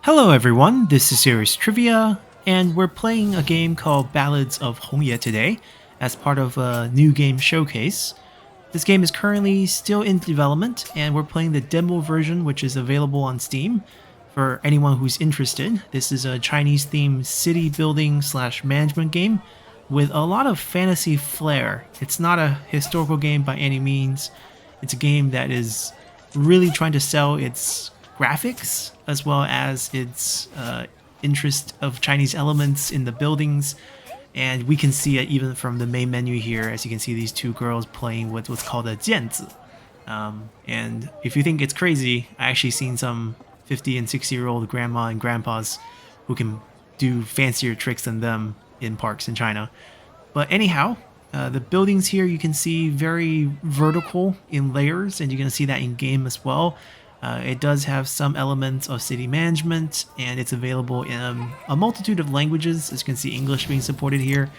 Hello everyone, this is Serious Trivia, and we're playing a game called Ballads of Hongye today as part of a new game showcase. This game is currently still in development, and we're playing the demo version, which is available on Steam for anyone who's interested. This is a Chinese-themed city building slash management game with a lot of fantasy flair. It's not a historical game by any means. It's a game that is really trying to sell its graphics as well as its interest of Chinese elements in the buildings. And we can see it even from the main menu here, as you can see these two girls playing with what's called a jianzi. And if you think it's crazy, I actually seen some 50 and 60-year-old grandma and grandpas who can do fancier tricks than them in parks in China. But anyhow, the buildings here you can see very vertical in layers, and you're going to see that in game as well. It does have some elements of city management, and it's available in a multitude of languages. As you can see, English being supported here.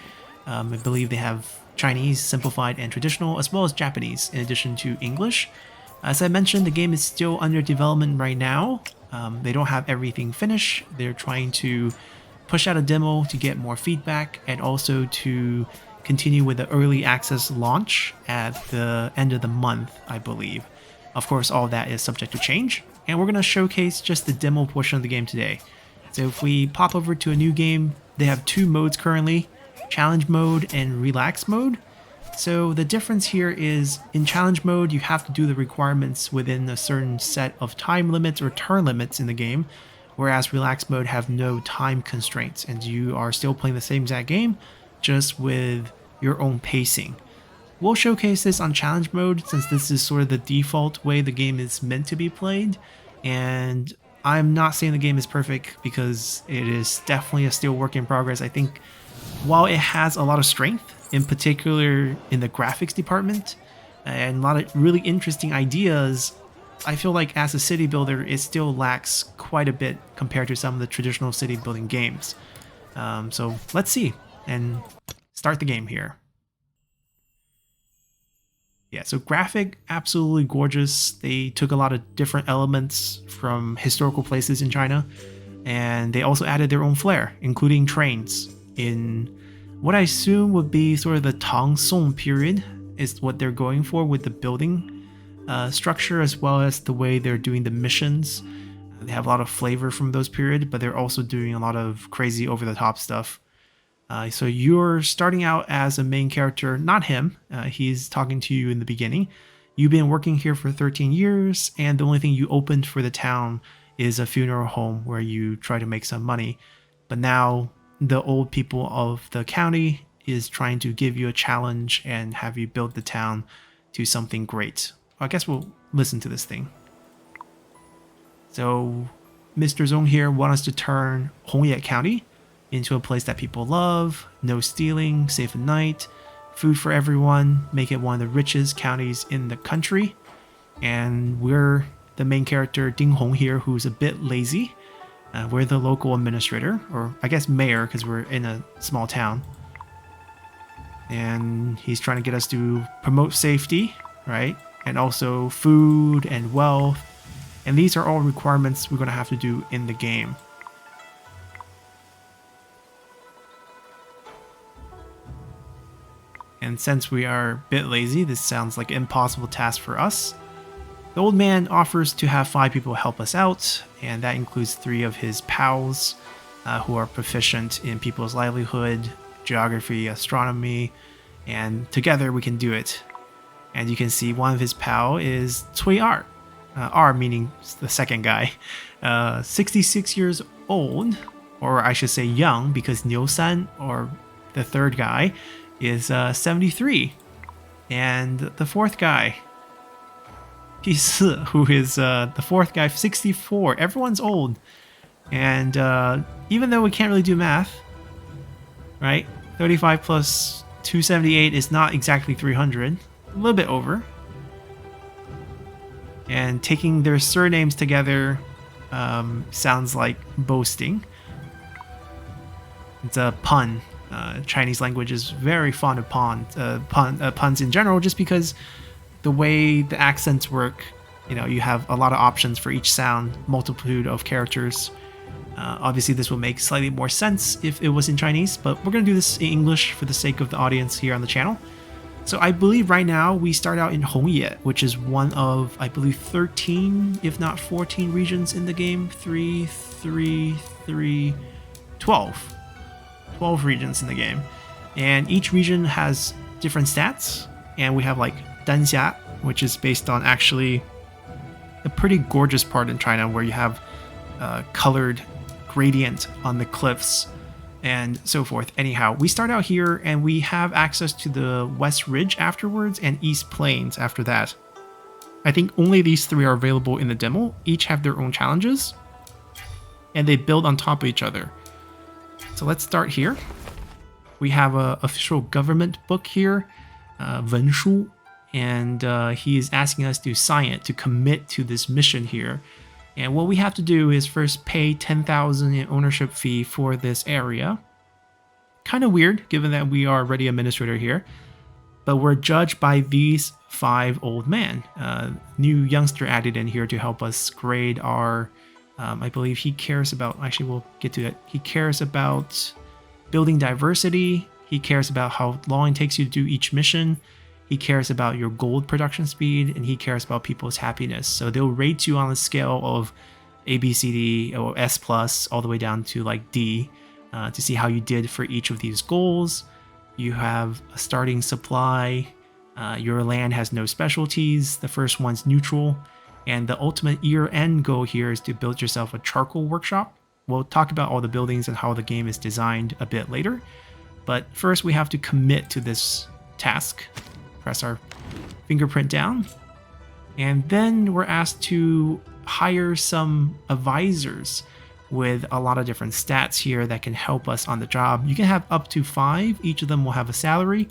I believe they have Chinese, simplified, and traditional, as well as Japanese, in addition to English. As I mentioned, the game is still under development right now. They don't have everything finished. They're trying to push out a demo to get more feedback, and also to continue with the early access launch at the end of the month, I believe. Of course, all of that is subject to change, and we're going to showcase just the demo portion of the game today. So if we pop over to a new game, they have two modes currently, challenge mode and relax mode. So the difference here is in challenge mode, you have to do the requirements within a certain set of time limits or turn limits in the game, whereas relax mode have no time constraints, and you are still playing the same exact game, just with your own pacing. We'll showcase this on challenge mode since this is sort of the default way the game is meant to be played, and I'm not saying the game is perfect because it is definitely a still work in progress. I think while it has a lot of strength, in particular in the graphics department, and a lot of really interesting ideas, I feel like as a city builder it still lacks quite a bit compared to some of the traditional city building games. So let's see and start the game here. Yeah, so graphic, absolutely gorgeous. They took a lot of different elements from historical places in China, and they also added their own flair, including trains in what I assume would be sort of the Tang Song period is what they're going for with the building structure, as well as the way they're doing the missions. They have a lot of flavor from those periods, but they're also doing a lot of crazy over-the-top stuff. So you're starting out as a main character, not him. He's talking to you in the beginning. You've been working here for 13 years, and the only thing you opened for the town is a funeral home where you try to make some money. But now the old people of the county is trying to give you a challenge and have you build the town to something great. I guess we'll listen to this thing. So Mr. Zong here wants us to turn Hongye County into a place that people love, no stealing, safe at night, food for everyone, make it one of the richest counties in the country. And we're the main character, Ding Hong here, who's a bit lazy. We're the local administrator, or I guess mayor, because we're in a small town. And he's trying to get us to promote safety, right? And also food and wealth. And these are all requirements we're going to have to do in the game. And since we are a bit lazy, this sounds like an impossible task for us. The old man offers to have 5 people help us out, and that includes 3 of his pals who are proficient in people's livelihood, geography, astronomy, and together we can do it. And you can see one of his pal is Cui R. R meaning the second guy. 66 years old, or I should say young, because Niu San, or the third guy, is 73, and the fourth guy, Pi Si, who is the fourth guy, 64. Everyone's old, and even though we can't really do math, right? 35 plus 278 is not exactly 300, a little bit over. And taking their surnames together sounds like boasting. It's a pun. Chinese language is very fond of puns in general, just because the way the accents work, you know, you have a lot of options for each sound, multitude of characters. Obviously, this will make slightly more sense if it was in Chinese, but we're going to do this in English for the sake of the audience here on the channel. So I believe right now we start out in Hongye, which is one of, I believe, 13, if not 14 regions in the game. 12. 12 regions in the game. And each region has different stats. And we have like Danxia, which is based on actually a pretty gorgeous part in China where you have colored gradient on the cliffs and so forth. Anyhow, we start out here and we have access to the West Ridge afterwards and East Plains after that. I think only these three are available in the demo. Each have their own challenges and they build on top of each other. So let's start here. We have a official government book here, Wenshu, and he is asking us to sign it, to commit to this mission here. And what we have to do is first pay 10,000 in ownership fee for this area. Kind of weird, given that we are already administrator here. But we're judged by these 5 old men. New youngster added in here to help us grade our... I believe he cares about... Actually, we'll get to that. He cares about building diversity. He cares about how long it takes you to do each mission. He cares about your gold production speed, and he cares about people's happiness. So they'll rate you on a scale of A, B, C, D, or S+, all the way down to like D, to see how you did for each of these goals. You have a starting supply. Your land has no specialties. The first one's neutral. And the ultimate year-end goal here is to build yourself a charcoal workshop. We'll talk about all the buildings and how the game is designed a bit later. But first we have to commit to this task. Press our fingerprint down. And then we're asked to hire some advisors with a lot of different stats here that can help us on the job. You can have up to 5. Each of them will have a salary.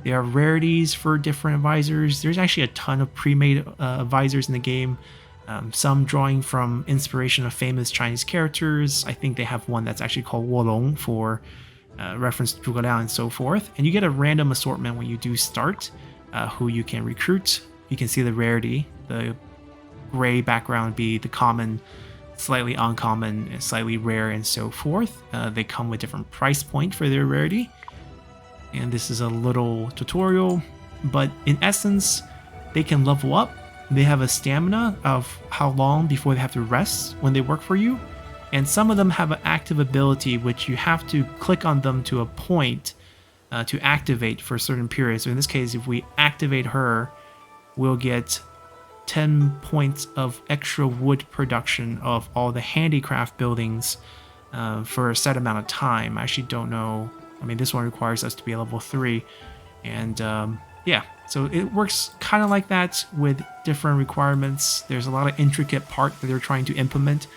There are rarities for different advisors. There's actually a ton of pre-made advisors in the game. Some drawing from inspiration of famous Chinese characters. I think they have one that's actually called Wolong for reference to Zhuge Liang and so forth. And you get a random assortment when you do start, who you can recruit. You can see the rarity. The gray background be the common, slightly uncommon, slightly rare, and so forth. They come with different price point for their rarity. And this is a little tutorial, but in essence, they can level up. They have a stamina of how long before they have to rest when they work for you. And some of them have an active ability, which you have to click on them to a point to activate for a certain period. So in this case, if we activate her, we'll get 10 points of extra wood production of all the handicraft buildings for a set amount of time. I actually don't know. I mean, this one requires us to be a level 3. And yeah, so it works kind of like that with different requirements. There's a lot of intricate part that they're trying to implement,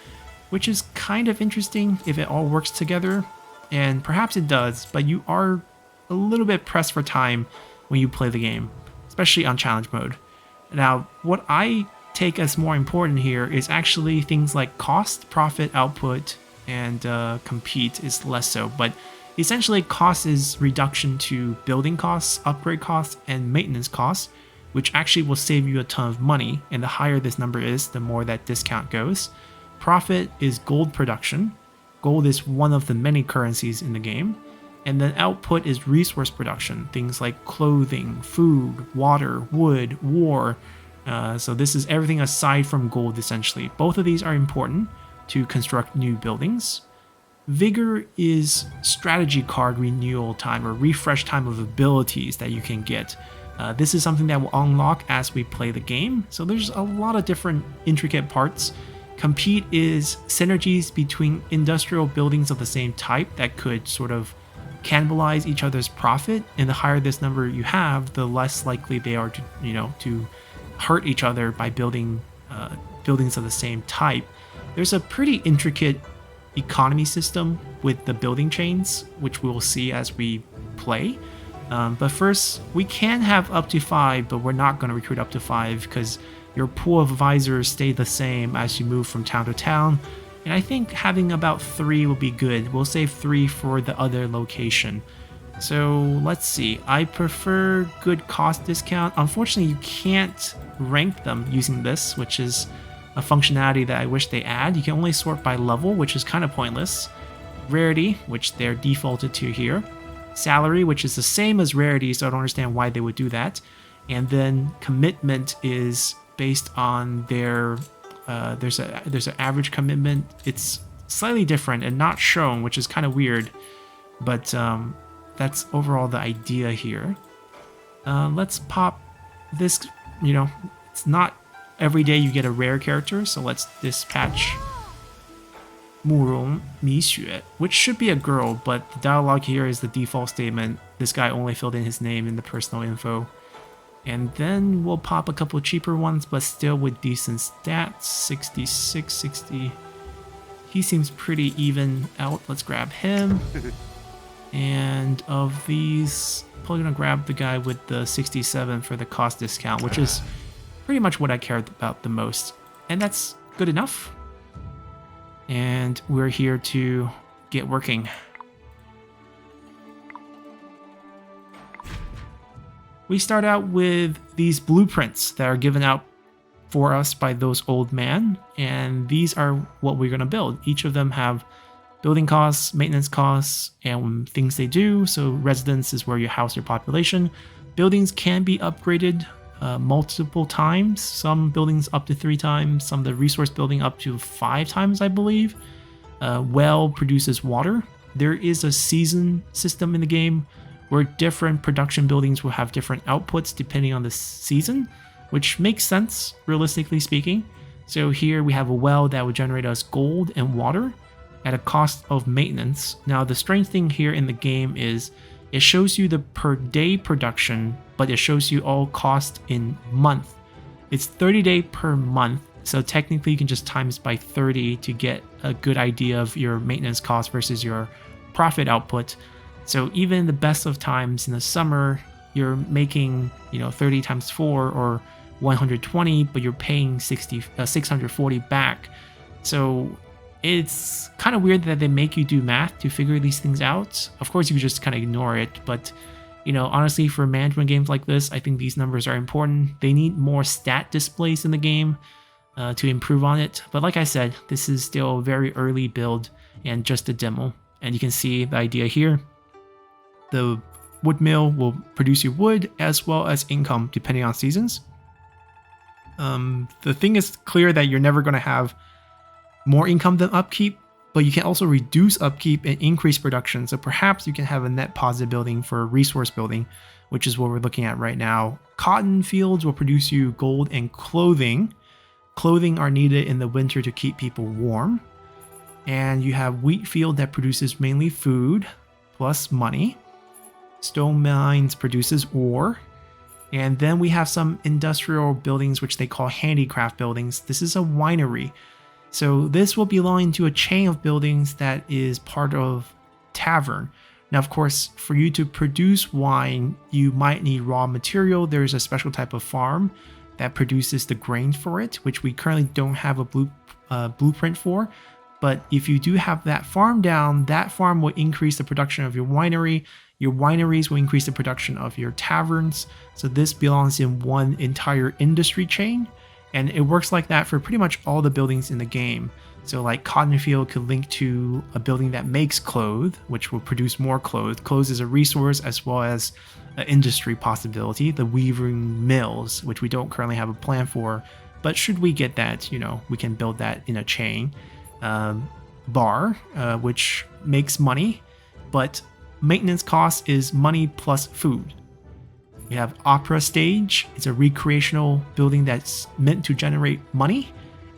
which is kind of interesting if it all works together. And perhaps it does, but you are a little bit pressed for time when you play the game, especially on challenge mode. Now, what I take as more important here is actually things like cost, profit, output, and compete is less so. But essentially, cost is reduction to building costs, upgrade costs, and maintenance costs, which actually will save you a ton of money. And the higher this number is, the more that discount goes. Profit is gold production. Gold is one of the many currencies in the game. And then output is resource production, things like clothing, food, water, wood, war. So this is everything aside from gold, essentially. Both of these are important to construct new buildings. Vigor is strategy card renewal time or refresh time of abilities that you can get. This is something that will unlock as we play the game. So there's a lot of different intricate parts. Compete is synergies between industrial buildings of the same type that could sort of cannibalize each other's profit, and the higher this number you have, the less likely they are to, to hurt each other by building buildings of the same type. There's a pretty intricate economy system with the building chains, which we'll see as we play. But first, we can have up to 5, but we're not going to recruit up to 5 because your pool of advisors stay the same as you move from town to town. And I think having about 3 will be good. We'll save 3 for the other location. So let's see. I prefer good cost discount. Unfortunately, you can't rank them using this, which is a functionality that I wish they add. You can only sort by level, which is kind of pointless. Rarity, which they're defaulted to here. Salary, which is the same as rarity, so I don't understand why they would do that. And then commitment is based on their there's an average commitment. It's slightly different and not shown, which is kind of weird, but that's overall the idea here. Let's pop this. It's not every day you get a rare character, so let's dispatch Murong Mixue, which should be a girl, but the dialogue here is the default statement. This guy only filled in his name in the personal info. And then we'll pop a couple cheaper ones, but still with decent stats. 66, 60. He seems pretty even out. Let's grab him. And of these, probably gonna grab the guy with the 67 for the cost discount, which is pretty much what I cared about the most. And that's good enough. And we're here to get working. We start out with these blueprints that are given out for us by those old men, and these are what we're going to build. Each of them have building costs, maintenance costs, and things they do. So residence is where you house your population. Buildings can be upgraded multiple times. Some buildings up to 3 times, some of the resource building up to 5 times, I believe. Well produces water. There is a season system in the game where different production buildings will have different outputs depending on the season, which makes sense, realistically speaking. So here we have a well that would generate us gold and water at a cost of maintenance. Now, the strange thing here in the game is it shows you the per day production, but it shows you all cost in month. It's 30 day per month, so technically you can just times by 30 to get a good idea of your maintenance cost versus your profit output. So even the best of times in the summer, you're making 30 times 4 or 120, but you're paying 640 back. So it's kind of weird that they make you do math to figure these things out. Of course, you could just kind of ignore it, but honestly, for management games like this, I think these numbers are important. They need more stat displays in the game to improve on it. But like I said, this is still a very early build and just a demo. And you can see the idea here. The wood mill will produce you wood as well as income depending on seasons. The thing is clear that you're never going to have more income than upkeep, but you can also reduce upkeep and increase production. So perhaps you can have a net positive building for resource building, which is what we're looking at right now. Cotton fields will produce you gold and clothing. Clothing are needed in the winter to keep people warm. And you have wheat field that produces mainly food plus money. Stone mines produces ore. And then we have some industrial buildings, which they call handicraft buildings. This is a winery. So this will belong to a chain of buildings that is part of tavern. Now, of course, for you to produce wine, you might need raw material. There's a special type of farm that produces the grain for it, which we currently don't have a blueprint for. But if you do have that farm down, that farm will increase the production of your winery. Your wineries will increase the production of your taverns. So this belongs in one entire industry chain. And it works like that for pretty much all the buildings in the game. So like cotton field could link to a building that makes clothes, which will produce more clothes. Clothes is a resource as well as an industry possibility. The weaving mills, which we don't currently have a plan for. But should we get that, we can build that in a chain. Bar, which makes money, but maintenance cost is money plus food. We have opera stage. It's a recreational building that's meant to generate money.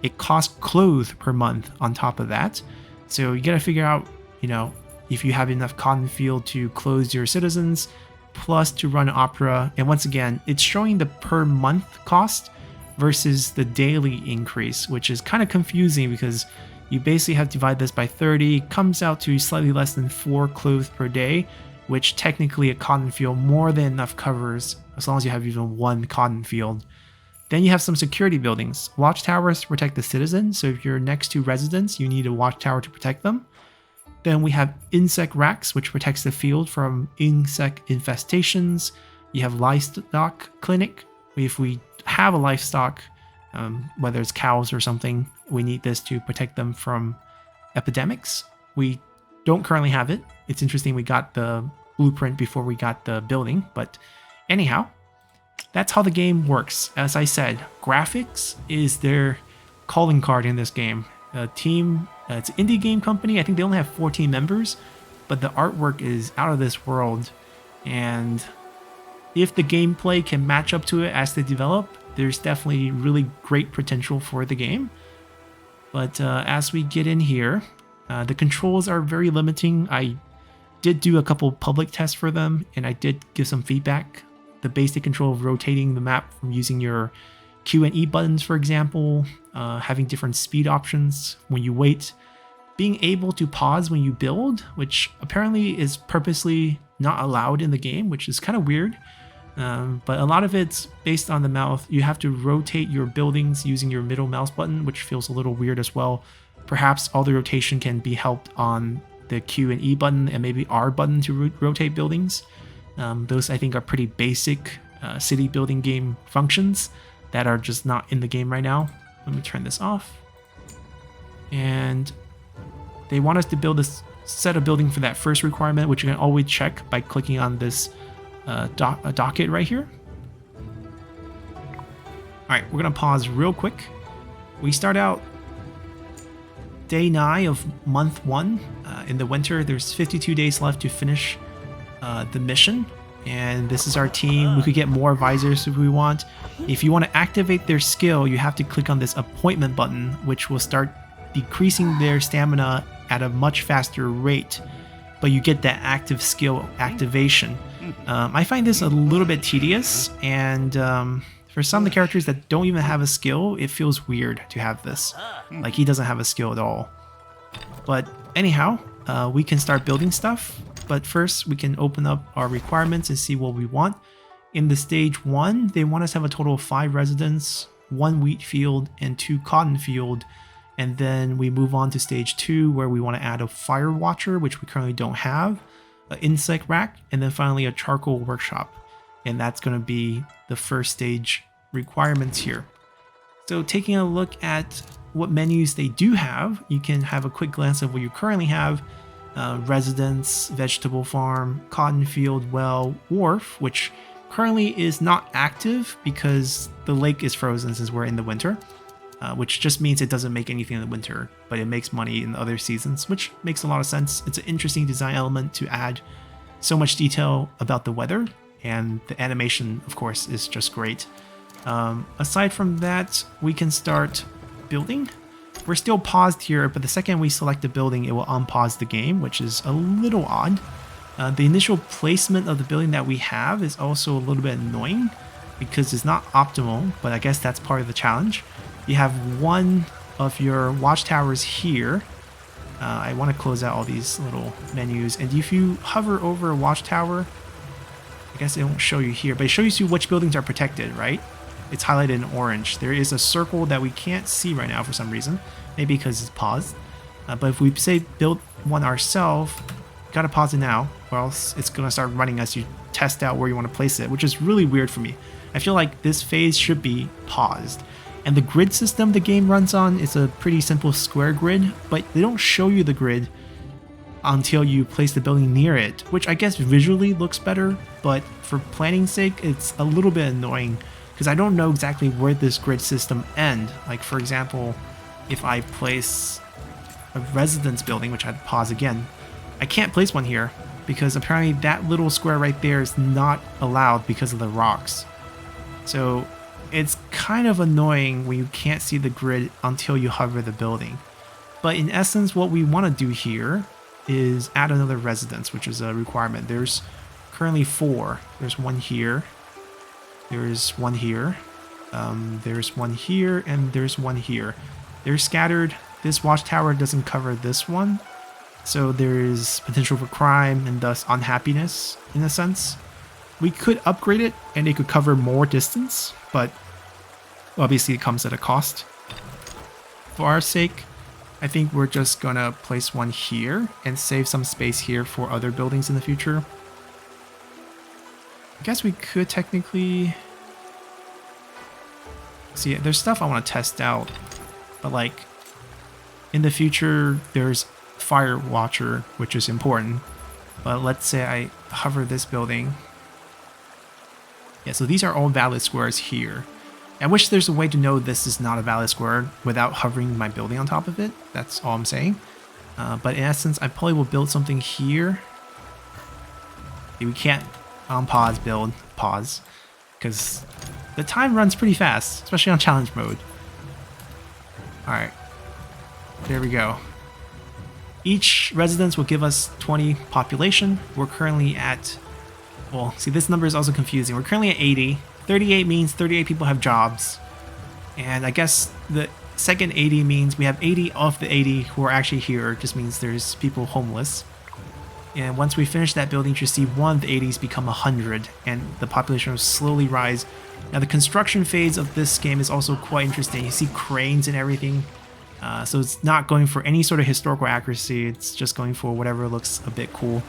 It costs clothes per month on top of that. So you got to figure out, if you have enough cotton field to clothe your citizens, plus to run an opera. And once again, it's showing the per month cost versus the daily increase, which is kind of confusing because you basically have to divide this by 30, comes out to slightly less than 4 clothes per day, which technically a cotton field more than enough covers as long as you have even one cotton field. Then you have some security buildings. Watchtowers to protect the citizens, so if you're next to residents, you need a watchtower to protect them. Then we have insect racks, which protects the field from insect infestations. You have livestock clinic. If we have a livestock whether it's cows or something. We need this to protect them from epidemics. We don't currently have it. It's interesting we got the blueprint before we got the building, but anyhow, that's how the game works. As I said, graphics is their calling card in this game. Team, it's an indie game company. I think they only have 14 members, but the artwork is out of this world. And if the gameplay can match up to it as they develop, there's definitely really great potential for the game. But as we get in here, the controls are very limiting. I did do a couple public tests for them, and I did give some feedback. The basic control of rotating the map from using your Q and E buttons, for example, having different speed options when you wait, being able to pause when you build, which apparently is purposely not allowed in the game, which is kind of weird. But a lot of it's based on the mouse. You have to rotate your buildings using your middle mouse button, which feels a little weird as well. Perhaps all the rotation can be helped on the Q and E button and maybe R button to rotate buildings. Those I think are pretty basic city building game functions that are just not in the game right now. Let me turn this off. And they want us to build this set of building for that first requirement, which you can always check by clicking on this docket right here. Alright, we're going to pause real quick. We start out day 9 of month 1 in the winter. There's 52 days left to finish the mission, and this is our team. We could get more advisors if we want. If you want to activate their skill, you have to click on this appointment button, which will start decreasing their stamina at a much faster rate, but you get that active skill activation. I find this a little bit tedious, and for some of the characters that don't even have a skill, it feels weird to have this. Like, he doesn't have a skill at all. But anyhow, we can start building stuff. But first, we can open up our requirements and see what we want. In the stage 1, they want us to have a total of 5 residents, 1 wheat field, and 2 cotton field. And then we move on to stage 2, where we want to add a fire watcher, which we currently don't have, an insect rack, and then finally a charcoal workshop. And that's going to be the first stage requirements here. So taking a look at what menus they do have, you can have a quick glance of what you currently have. Residence, vegetable farm, cotton field, well, wharf, which currently is not active because the lake is frozen since we're in the winter, which just means it doesn't make anything in the winter, but it makes money in the other seasons, which makes a lot of sense. It's an interesting design element to add so much detail about the weather, and the animation, of course, is just great. Aside from that, we can start building. We're still paused here, but the second we select a building, it will unpause the game, which is a little odd. The initial placement of the building that we have is also a little bit annoying because it's not optimal, but I guess that's part of the challenge. You have one of your watchtowers here. I want to close out all these little menus, and if you hover over a watchtower, I guess it won't show you here, but it shows you which buildings are protected, right? It's highlighted in orange. There is a circle that we can't see right now for some reason, maybe because it's paused. But if we say build one ourselves, gotta pause it now, or else it's gonna start running as you test out where you want to place it, which is really weird for me. I feel like this phase should be paused. And the grid system the game runs on is a pretty simple square grid, but they don't show you the grid until you place the building near it, which I guess visually looks better, but for planning's sake, it's a little bit annoying because I don't know exactly where this grid system ends. Like, for example, if I place a residence building, which I'd pause again, I can't place one here because apparently that little square right there is not allowed because of the rocks. So it's kind of annoying when you can't see the grid until you hover the building. But in essence, what we want to do here is add another residence, which is a requirement. There's currently 4. There's one here. There's one here. There's one here, and there's one here. They're scattered. This watchtower doesn't cover this one, so there's potential for crime and thus unhappiness in a sense. We could upgrade it and it could cover more distance, but obviously it comes at a cost. For our sake, I think we're just gonna place one here and save some space here for other buildings in the future. I guess we could technically... See, there's stuff I want to test out, but like in the future, there's Fire Watcher, which is important. But let's say I hover this building. Yeah, so these are all valid squares here. I wish there's a way to know this is not a valid square without hovering my building on top of it. That's all I'm saying. But in essence, I probably will build something here. We can't on pause build, pause, because the time runs pretty fast, especially on challenge mode. Alright, there we go. Each residence will give us 20 population. We're currently at, well, see, this number is also confusing. We're currently at 80. 38 means 38 people have jobs. And I guess the second 80 means we have 80 of the 80 who are actually here. It just means there's people homeless. And once we finish that building, you see one of the 80s become 100, and the population will slowly rise. Now, the construction phase of this game is also quite interesting. You see cranes and everything. So it's not going for any sort of historical accuracy. It's just going for whatever looks a bit cool.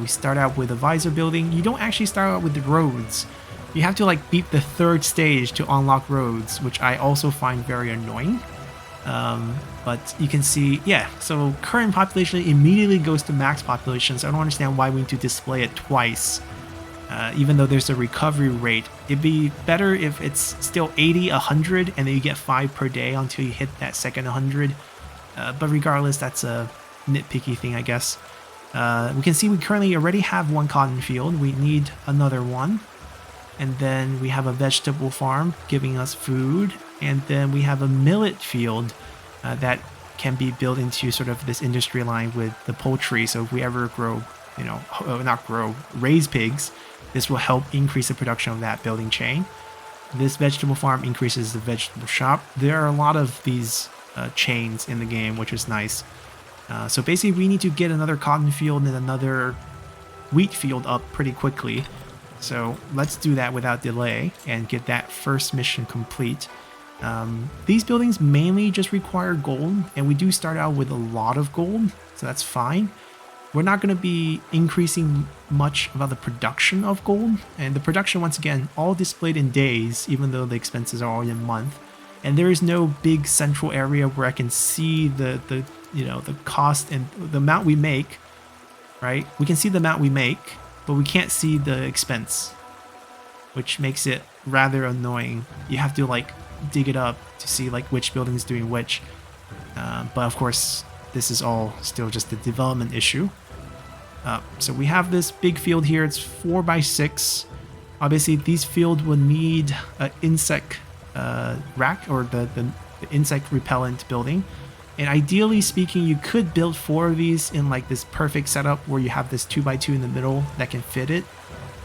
We start out with a visor building. You don't actually start out with the roads. You have to like beat the third stage to unlock roads, which I also find very annoying. But you can see, yeah, so current population immediately goes to max population, so I don't understand why we need to display it twice. Even though there's a recovery rate, it'd be better if it's still 80, 100, and then you get 5 per day until you hit that second 100. But regardless, that's a nitpicky thing, I guess. We can see we currently already have one cotton field. We need another one. And then we have a vegetable farm giving us food. And then we have a millet field that can be built into sort of this industry line with the poultry. So if we ever grow, you know, not grow, raise pigs, this will help increase the production of that building chain. This vegetable farm increases the vegetable shop. There are a lot of these chains in the game, which is nice. So basically we need to get another cotton field and another wheat field up pretty quickly. So let's do that without delay and get that first mission complete. These buildings mainly just require gold, and we do start out with a lot of gold, so that's fine. We're not going to be increasing much about the production of gold, and the production, once again, all displayed in days, even though the expenses are all in a month. And there is no big central area where I can see the cost and the amount we make, right? We can see the amount we make, but we can't see the expense, which makes it rather annoying. You have to like dig it up to see like which building is doing which. But of course, this is all still just a development issue. So we have this big field here. It's 4x6. Obviously, these fields will need an insect rack, or the insect repellent building. And ideally speaking, you could build 4 of these in like this perfect setup where you have this 2x2 in the middle that can fit it.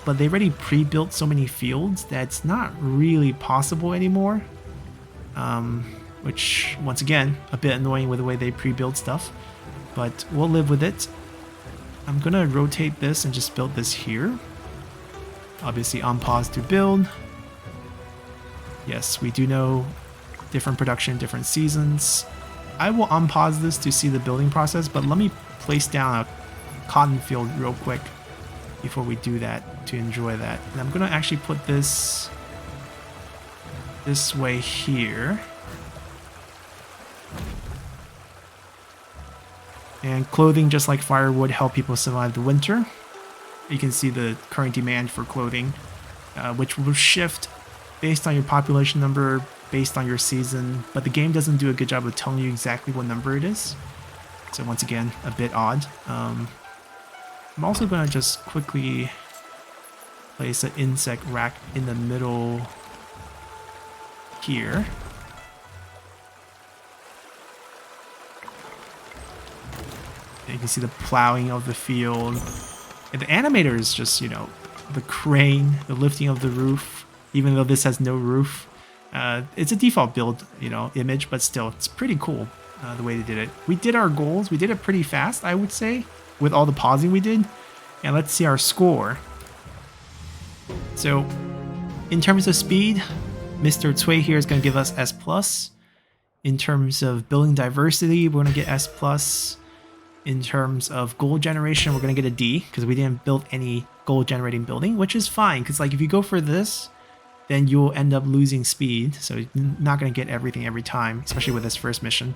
But they already pre-built so many fields that it's not really possible anymore. Which, once again, a bit annoying with the way they pre-build stuff. But we'll live with it. I'm going to rotate this and just build this here. Obviously on pause to build. Yes, we do know different production, different seasons. I will unpause this to see the building process, but let me place down a cotton field real quick before we do that to enjoy that. And I'm going to actually put this way here. And clothing, just like firewood, help people survive the winter. You can see the current demand for clothing, which will shift based on your population number, based on your season, but the game doesn't do a good job of telling you exactly what number it is. So once again, a bit odd. I'm also going to just quickly place an insect rack in the middle here. You can see the plowing of the field. And the animator is just, you know, the crane, the lifting of the roof, even though this has no roof. It's a default build, you know, image, but still, it's pretty cool the way they did it. We did our goals. We did it pretty fast, I would say, with all the pausing we did. And let's see our score. So, in terms of speed, Mr. Cui here is going to give us S+. In terms of building diversity, we're going to get S+. In terms of gold generation, we're going to get a D, because we didn't build any gold generating building, which is fine, because like if you go for this, then you'll end up losing speed. So you're not going to get everything every time, especially with this first mission.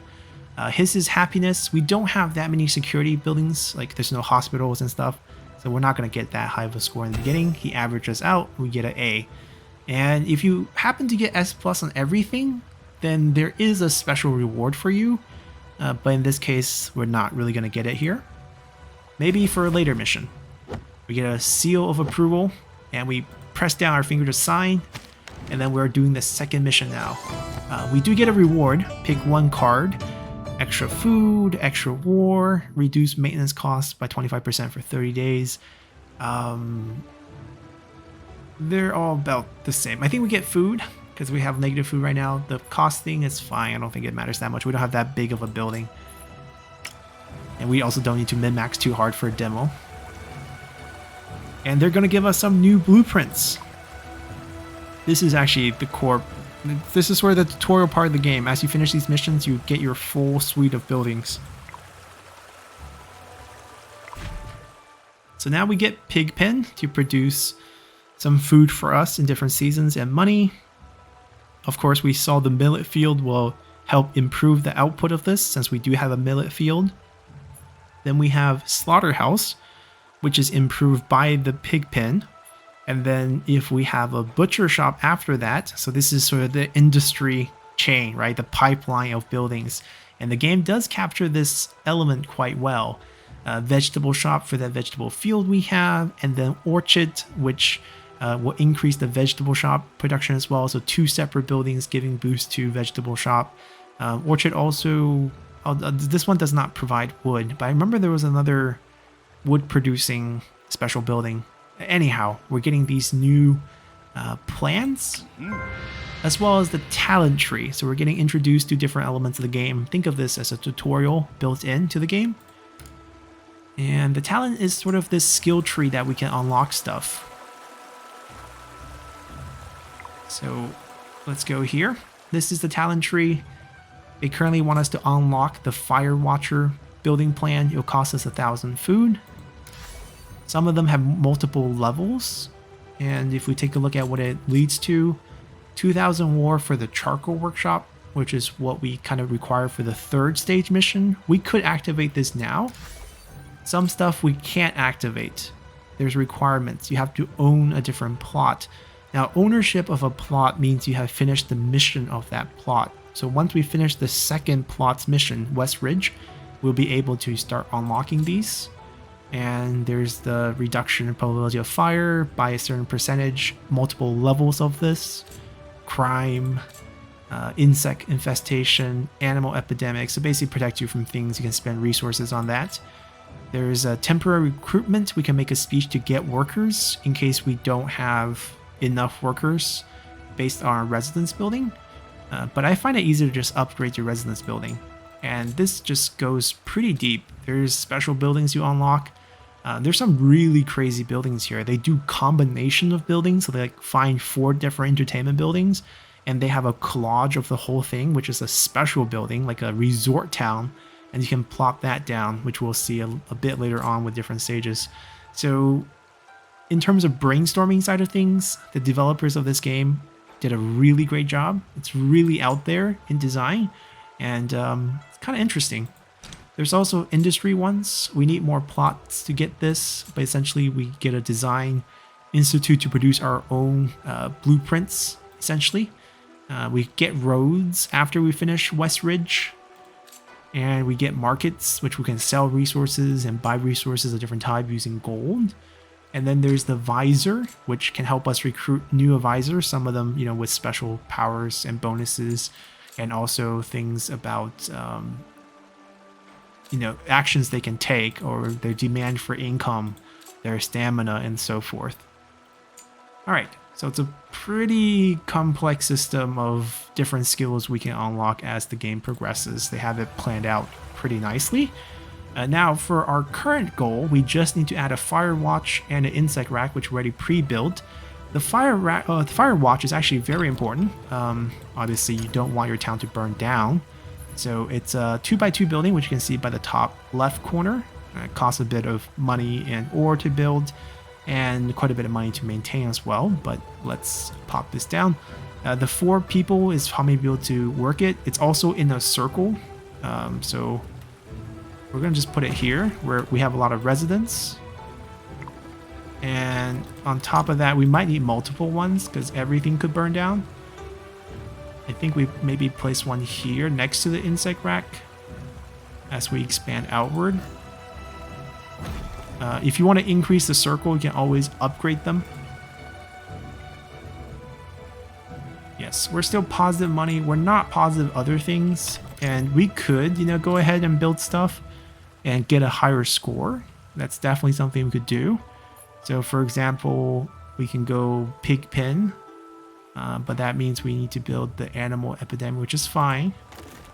His is happiness. We don't have that many security buildings, like there's no hospitals and stuff. So we're not going to get that high of a score in the beginning. He averages out, we get an A. And if you happen to get S plus on everything, then there is a special reward for you. But in this case, we're not really going to get it here. Maybe for a later mission. We get a seal of approval, and we press down our finger to sign, and then we're doing the second mission now. We do get a reward. Pick one card. Extra food, extra war, reduce maintenance costs by 25% for 30 days. They're all about the same. I think we get food because we have negative food right now. The cost thing is fine. I don't think it matters that much. We don't have that big of a building. And we also don't need to min-max too hard for a demo. And they're going to give us some new blueprints. This is actually the core. This is where the tutorial part of the game. As you finish these missions, you get your full suite of buildings. So now we get Pigpen to produce some food for us in different seasons and money. Of course, we saw the millet field will help improve the output of this since we do have a millet field. Then we have Slaughterhouse, which is improved by the Pigpen. And then if we have a butcher shop after that, so this is sort of the industry chain, right? The pipeline of buildings. And the game does capture this element quite well. Vegetable shop for that vegetable field we have, and then orchard, which will increase the vegetable shop production as well. So two separate buildings giving boost to vegetable shop. Orchard also, this one does not provide wood, but I remember there was another wood producing special building. Anyhow, we're getting these new plants, as well as the talent tree. So we're getting introduced to different elements of the game. Think of this as a tutorial built into the game. And the talent is sort of this skill tree that we can unlock stuff. So let's go here. This is the talent tree. They currently want us to unlock the Fire Watcher building plan. It'll cost us 1,000 food. Some of them have multiple levels, and if we take a look at what it leads to, 2,000 war for the charcoal workshop, which is what we kind of require for the third stage mission. We could activate this now. Some stuff we can't activate. There's requirements. You have to own a different plot. Now, ownership of a plot means you have finished the mission of that plot. So once we finish the second plot's mission, West Ridge, we'll be able to start unlocking these. And there's the reduction in probability of fire by a certain percentage, multiple levels of this, crime, insect infestation, animal epidemics. So basically protect you from things. You can spend resources on that. There's a temporary recruitment. We can make a speech to get workers in case we don't have enough workers based on our residence building. But I find it easier to just upgrade your residence building. And this just goes pretty deep. There's special buildings you unlock. There's some really crazy buildings here. They do combination of buildings. So they like find 4 different entertainment buildings, and they have a collage of the whole thing, which is a special building, like a resort town. And you can plop that down, which we'll see a bit later on with different stages. So in terms of brainstorming side of things, the developers of this game did a really great job. It's really out there in design, and it's kind of interesting. There's also industry ones. We need more plots to get this, but essentially we get a design institute to produce our own blueprints, essentially. We get roads after we finish West Ridge, and we get markets, which we can sell resources and buy resources of different type using gold. And then there's the visor, which can help us recruit new advisors, some of them, with special powers and bonuses, and also things about actions they can take, or their demand for income, their stamina, and so forth. All right, so it's a pretty complex system of different skills we can unlock as the game progresses. They have it planned out pretty nicely. Now, for our current goal, we just need to add a fire watch and an insect rack, which we already pre-built. The fire watch is actually very important. Obviously, you don't want your town to burn down. So it's a 2x2 building, which you can see by the top left corner. It costs a bit of money and ore to build. and quite a bit of money to maintain as well. But let's pop this down. The 4 people is how many people to work it. It's also in a circle, so we're gonna just put it here where we have a lot of residents. And on top of that, we might need multiple ones because everything could burn down. I think we maybe place one here next to the insect rack as we expand outward. If you want to increase the circle, you can always upgrade them. Yes, we're still positive money. We're not positive other things. And we could, you know, go ahead and build stuff and get a higher score. That's definitely something we could do. So for example, we can go pig pen, but that means we need to build the animal epidemic, which is fine.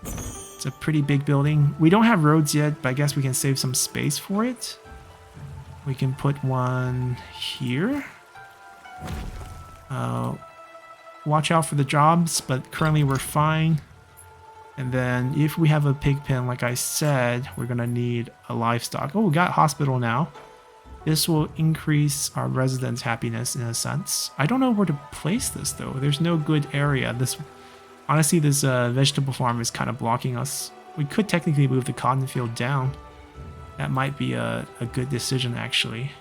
It's a pretty big building. We don't have roads yet, but I guess we can save some space for it. We can put one here. Watch out for the jobs, but currently we're fine. And then if we have a pig pen, like I said, we're gonna need a livestock. Oh, we got hospital now. This will increase our residents' happiness in a sense. I don't know where to place this though. There's no good area. Honestly, this vegetable farm is kind of blocking us. We could technically move the cotton field down. That might be a good decision actually.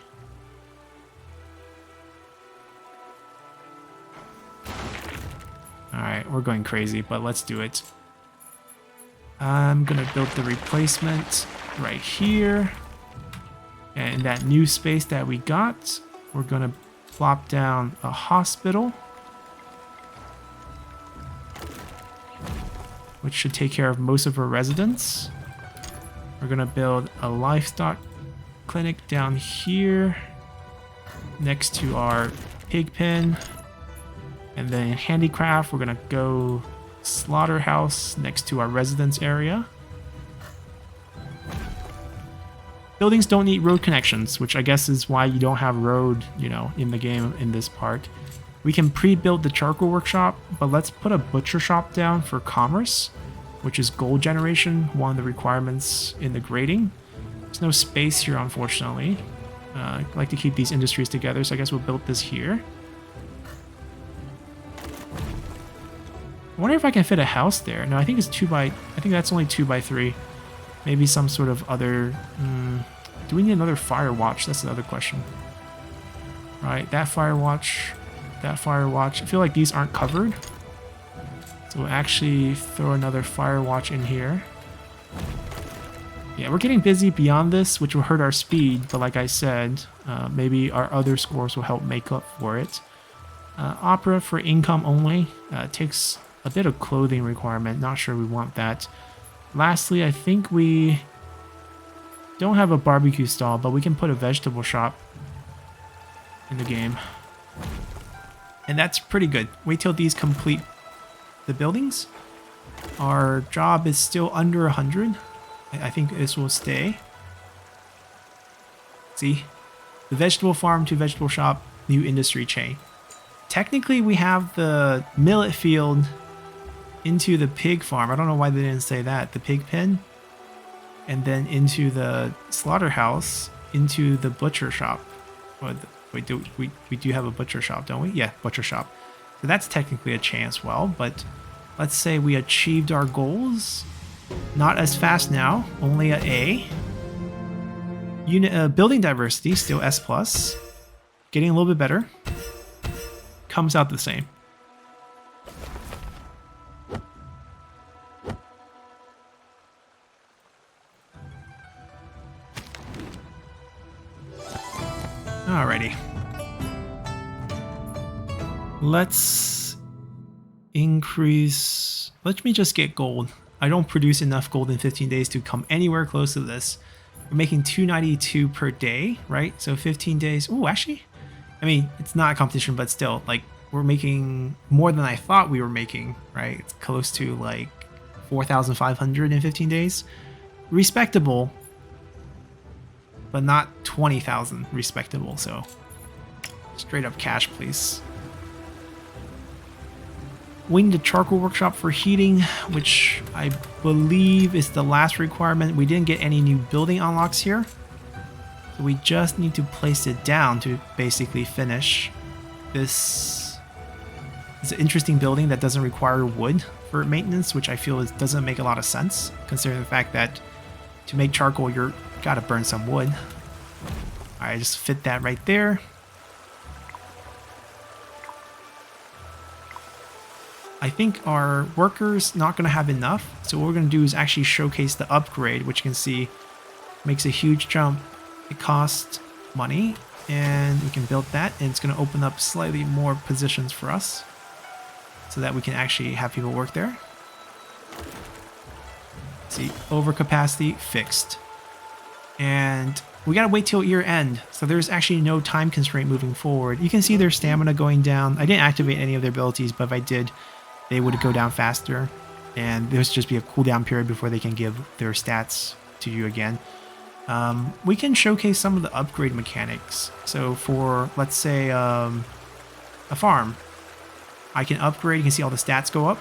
Alright, we're going crazy, but let's do it. I'm gonna build the replacement right here. And in that new space that we got, we're gonna plop down a hospital, which should take care of most of our residents. We're gonna build a livestock clinic down here next to our pig pen. And then handicraft, we're gonna go slaughterhouse next to our residence area. Buildings don't need road connections, which I guess is why you don't have road, you know, in the game in this part. We can pre-build the charcoal workshop, but let's put a butcher shop down for commerce, which is gold generation, one of the requirements in the grading. There's no space here, unfortunately. I like to keep these industries together, so I guess we'll build this here. I wonder if I can fit a house there. No, I think it's I think that's only 2 by 3. Maybe some sort of other... do we need another fire watch? That's another question. Right, that fire watch, that fire watch. I feel like these aren't covered. So we'll actually throw another fire watch in here. Yeah, we're getting busy beyond this, which will hurt our speed. But like I said, maybe our other scores will help make up for it. Opera for income only. Takes a bit of clothing requirement. Not sure we want that. Lastly, I think we don't have a barbecue stall, but we can put a vegetable shop in the game. And that's pretty good. Wait till these complete the buildings. Our job is still under 100. I think this will stay. See? The vegetable farm to vegetable shop, new industry chain. Technically, we have the millet field into the pig farm. I don't know why they didn't say that. The pig pen. And then into the slaughterhouse, into the butcher shop. Wait, we do have a butcher shop, don't we? Yeah, butcher shop. So that's technically a chain as well, but let's say we achieved our goals. Not as fast now, only a A. Building diversity, still S+. Getting a little bit better. Comes out the same. Alrighty. Let's increase... Let me just get gold. I don't produce enough gold in 15 days to come anywhere close to this. We're making 292 per day, right? So 15 days... Ooh, actually... I mean, it's not a competition, but still, like, we're making more than I thought we were making, right? It's close to, like, 4,500 in 15 days. Respectable, but not 20,000 respectable, so straight up cash, please. We need a charcoal workshop for heating, which I believe is the last requirement. We didn't get any new building unlocks here. So So we just need to place it down to basically finish. This is an interesting building that doesn't require wood for maintenance, which I feel doesn't make a lot of sense, considering the fact that to make charcoal, you're gotta burn some wood. Alright, just fit that right there. I think our workers not going to have enough, so what we're going to do is actually showcase the upgrade, which you can see makes a huge jump. It costs money, and we can build that, and it's going to open up slightly more positions for us so that we can actually have people work there. See, overcapacity fixed. And we gotta wait till year end, so there's actually no time constraint moving forward. You can see their stamina going down. I didn't activate any of their abilities, but if I did, they would go down faster, and there would just be a cooldown period before they can give their stats to you again. We can showcase some of the upgrade mechanics. So for, let's say, a farm, I can upgrade. You can see all the stats go up.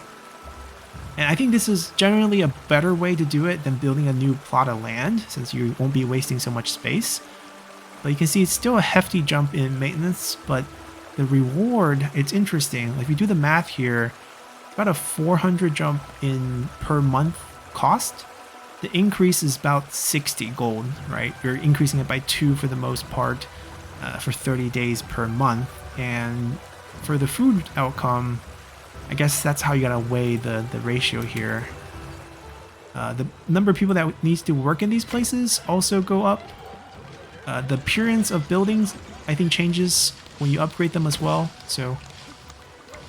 And I think this is generally a better way to do it than building a new plot of land, since you won't be wasting so much space. But you can see it's still a hefty jump in maintenance, but the reward, it's interesting. Like, if you do the math here, it's about a 400 jump in per month cost. The increase is about 60 gold, right? You're increasing it by 2 for the most part for 30 days per month. And for the food outcome, I guess that's how you gotta weigh the ratio here. The number of people that needs to work in these places also go up. The appearance of buildings, I think, changes when you upgrade them as well. So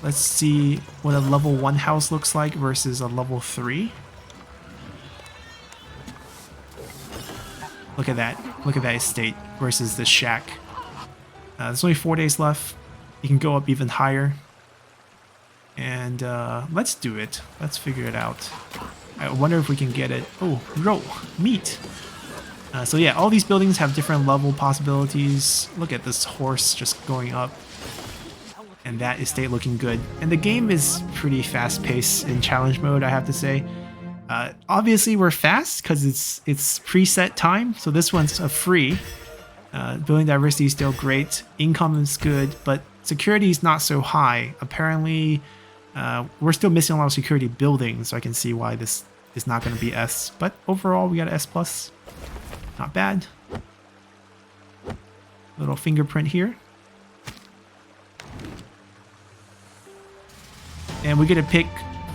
let's see what a level 1 house looks like versus a level 3. Look at that. Look at that estate versus the shack. There's only 4 days left. You can go up even higher. And let's do it. Let's figure it out. I wonder if we can get it. Oh, meat. So yeah, all these buildings have different level possibilities. Look at this horse just going up. And that estate looking good. And the game is pretty fast-paced in challenge mode, I have to say. Obviously, we're fast because it's preset time. So this one's a free. Building diversity is still great. Income is good, but security is not so high. Apparently, we're still missing a lot of security buildings, so I can see why this is not going to be S. But overall, we got an S+. Not bad. Little fingerprint here. And we get to pick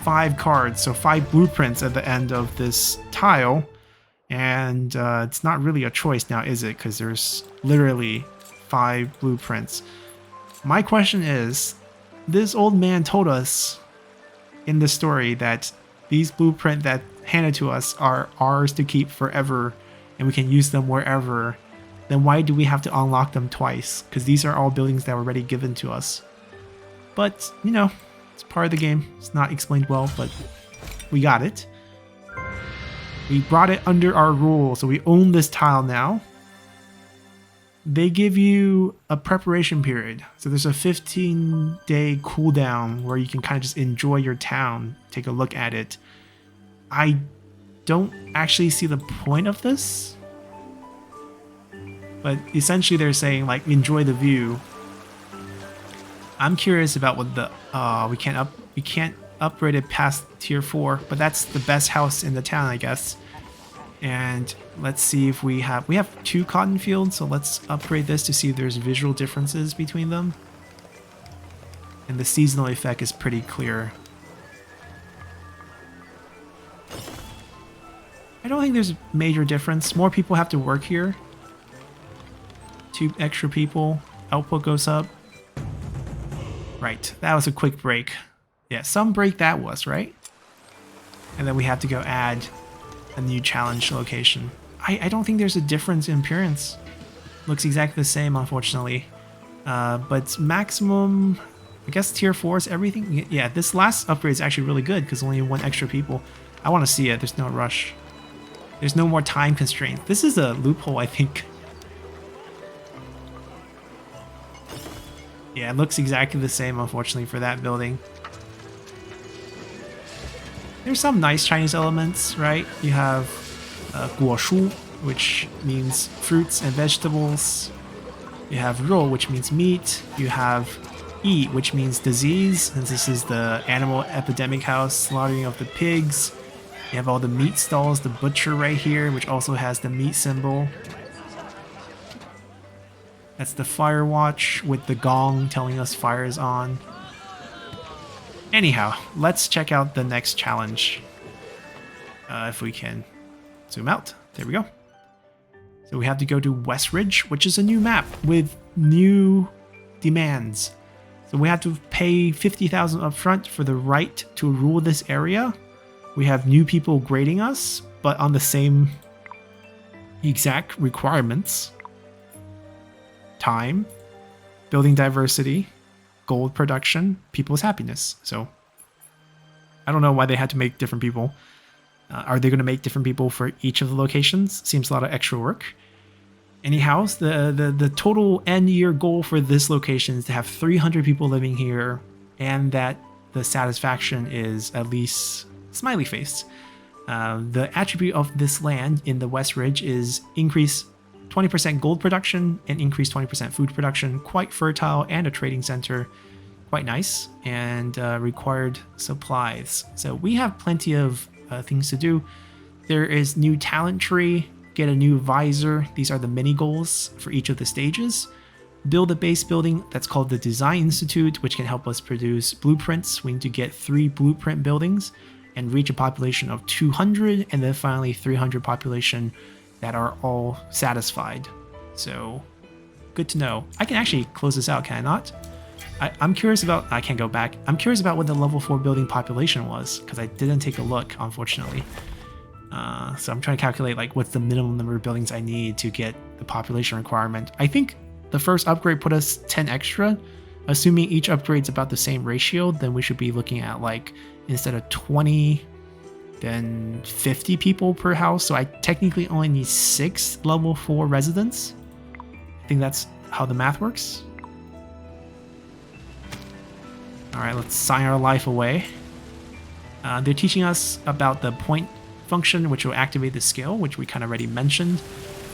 5 cards, so 5 blueprints at the end of this tile. And it's not really a choice now, is it? Because there's literally 5 blueprints. My question is, this old man told us in the story that these blueprints that handed to us are ours to keep forever and we can use them wherever. Then why do we have to unlock them twice? Because these are all buildings that were already given to us. But, you know, it's part of the game. It's not explained well, but we got it. We brought it under our rule, so we own this tile now. They give you a preparation period. So there's a 15-day cooldown where you can kind of just enjoy your town, take a look at it. I don't actually see the point of this. But essentially they're saying, like, enjoy the view. I'm curious about what the we can't upgrade it past tier 4, but that's the best house in the town, I guess. And let's see if we have 2 cotton fields, so let's upgrade this to see if there's visual differences between them. And the seasonal effect is pretty clear. I don't think there's a major difference. More people have to work here. 2 extra people. Output goes up. Right, that was a quick break. Yeah, some break that was, right? And then we have to go add a new challenge location. I don't think there's a difference in appearance. Looks exactly the same, unfortunately. But maximum, I guess tier 4 is everything. Yeah, this last upgrade is actually really good because only 1 extra people. I want to see it. There's no rush. There's no more time constraint. This is a loophole, I think. Yeah, it looks exactly the same, unfortunately, for that building. There's some nice Chinese elements, right? You have guoshu, which means fruits and vegetables. You have ro, which means meat. You have yi, which means disease, and this is the animal epidemic house, slaughtering of the pigs. You have all the meat stalls, the butcher right here, which also has the meat symbol. That's the fire watch with the gong telling us fire is on. Anyhow, let's check out the next challenge. If we can zoom out. There we go. So we have to go to West Ridge, which is a new map with new demands. So we have to pay 50,000 up front for the right to rule this area. We have new people grading us, but on the same exact requirements. Time, building diversity, gold production, people's happiness. So I don't know why they had to make different people. Are they going to make different people for each of the locations? Seems a lot of extra work. Anyhow, the total end year goal for this location is to have 300 people living here, and that the satisfaction is at least smiley face. The attribute of this land in the West Ridge is increase 20% gold production and increase 20% food production. Quite fertile and a trading center. Quite nice. And required supplies. So we have plenty of things to do. There is new talent tree. Get a new visor. These are the mini goals for each of the stages. Build a base building that's called the Design Institute, which can help us produce blueprints. We need to get 3 blueprint buildings and reach a population of 200, and then finally 300 population that are all satisfied. So good to know. I can actually close this out, can I not? I'm curious about, I can't go back. I'm curious about what the level 4 building population was, because I didn't take a look, unfortunately. So I'm trying to calculate like what's the minimum number of buildings I need to get the population requirement. I think the first upgrade put us 10 extra. Assuming each upgrade's about the same ratio, then we should be looking at like, instead of 20, then 50 people per house. So I technically only need 6 level 4 residents. I think that's how the math works. All right, let's sign our life away. They're teaching us about the point function, which will activate the skill, which we kind of already mentioned.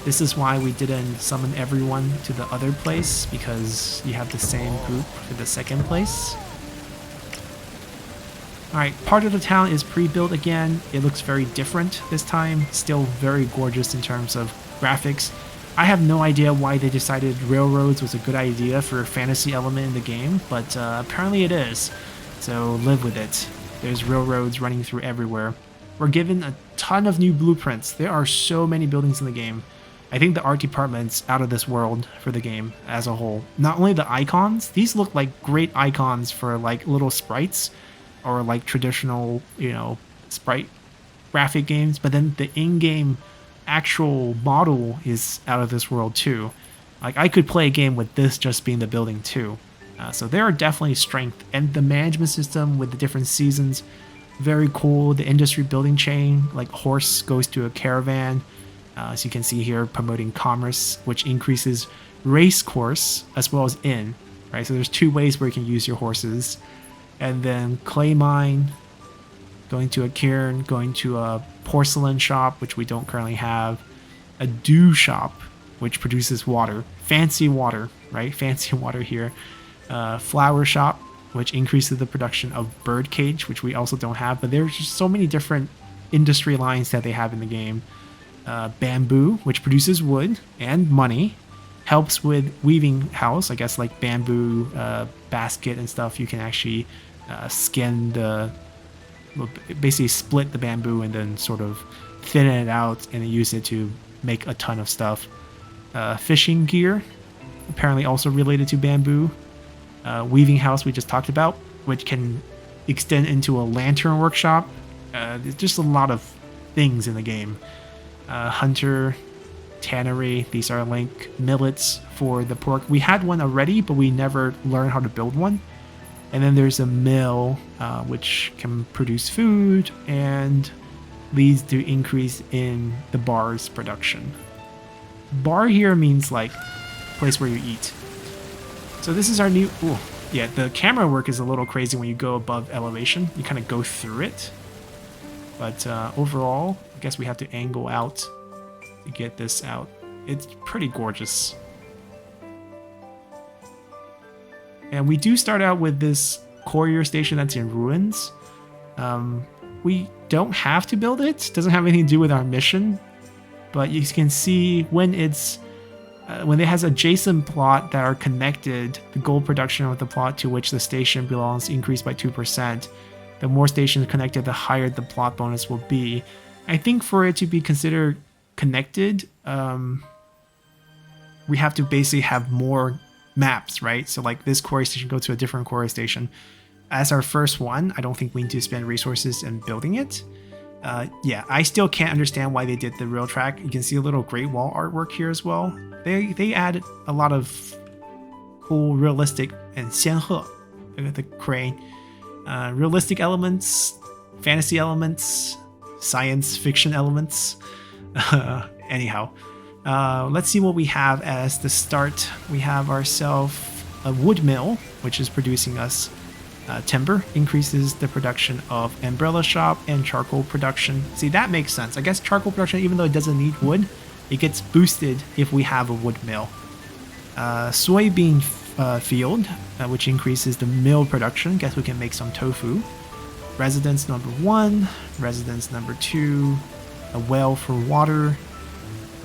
This is why we didn't summon everyone to the other place, because you have the same group for the second place. Alright, part of the town is pre-built again. It looks very different this time. Still very gorgeous in terms of graphics. I have no idea why they decided railroads was a good idea for a fantasy element in the game, but apparently it is. So live with it. There's railroads running through everywhere. We're given a ton of new blueprints. There are so many buildings in the game. I think the art department's out of this world for the game as a whole. Not only the icons, these look like great icons for like little sprites or like traditional, you know, sprite graphic games, but then the in-game actual model is out of this world too. Like I could play a game with this just being the building too. So there are definitely strength, and the management system with the different seasons, very cool. The industry building chain, like horse goes to a caravan. As you can see here, promoting commerce, which increases race course as well as inn, right? So there's 2 ways where you can use your horses. And then clay mine, going to a cairn, going to a porcelain shop, which we don't currently have, a dew shop, which produces water, fancy water, right? Fancy water here. Flower shop, which increases the production of bird cage, which we also don't have, but there's just so many different industry lines that they have in the game. Bamboo, which produces wood and money, helps with weaving house, I guess, like bamboo basket and stuff. You can actually skin basically split the bamboo and then sort of thin it out and then use it to make a ton of stuff. Fishing gear, apparently also related to bamboo. Weaving house we just talked about, which can extend into a lantern workshop. There's just a lot of things in the game. Hunter, tannery, these are like millets for the pork. We had one already, but we never learned how to build one. And then there's a mill, which can produce food and leads to increase in the bar's production. Bar here means like place where you eat. So this is our new, ooh, yeah, the camera work is a little crazy when you go above elevation. You kind of go through it. But overall, I guess we have to angle out to get this out. It's pretty gorgeous. And we do start out with this courier station that's in ruins. We don't have to build it. It doesn't have anything to do with our mission. But you can see when it's when it has adjacent plot that are connected, the gold production of the plot to which the station belongs increased by 2%. The more stations connected, the higher the plot bonus will be. I think for it to be considered connected, we have to basically have more maps, right? So like this quarry station go to a different quarry station. As our first one, I don't think we need to spend resources in building it. Yeah, I still can't understand why they did the rail track. You can see a little Great Wall artwork here as well. They added a lot of cool, realistic, and 仙鹤, the crane, realistic elements, fantasy elements, science fiction elements. Anyhow, let's see what we have as the start. We have ourselves a wood mill, which is producing us timber, increases the production of umbrella shop and charcoal production. See, that makes sense. I guess charcoal production, even though it doesn't need wood, it gets boosted if we have a wood mill. Soybean field, which increases the mill production. Guess we can make some tofu. Residence number 1, residence number 2, a well for water,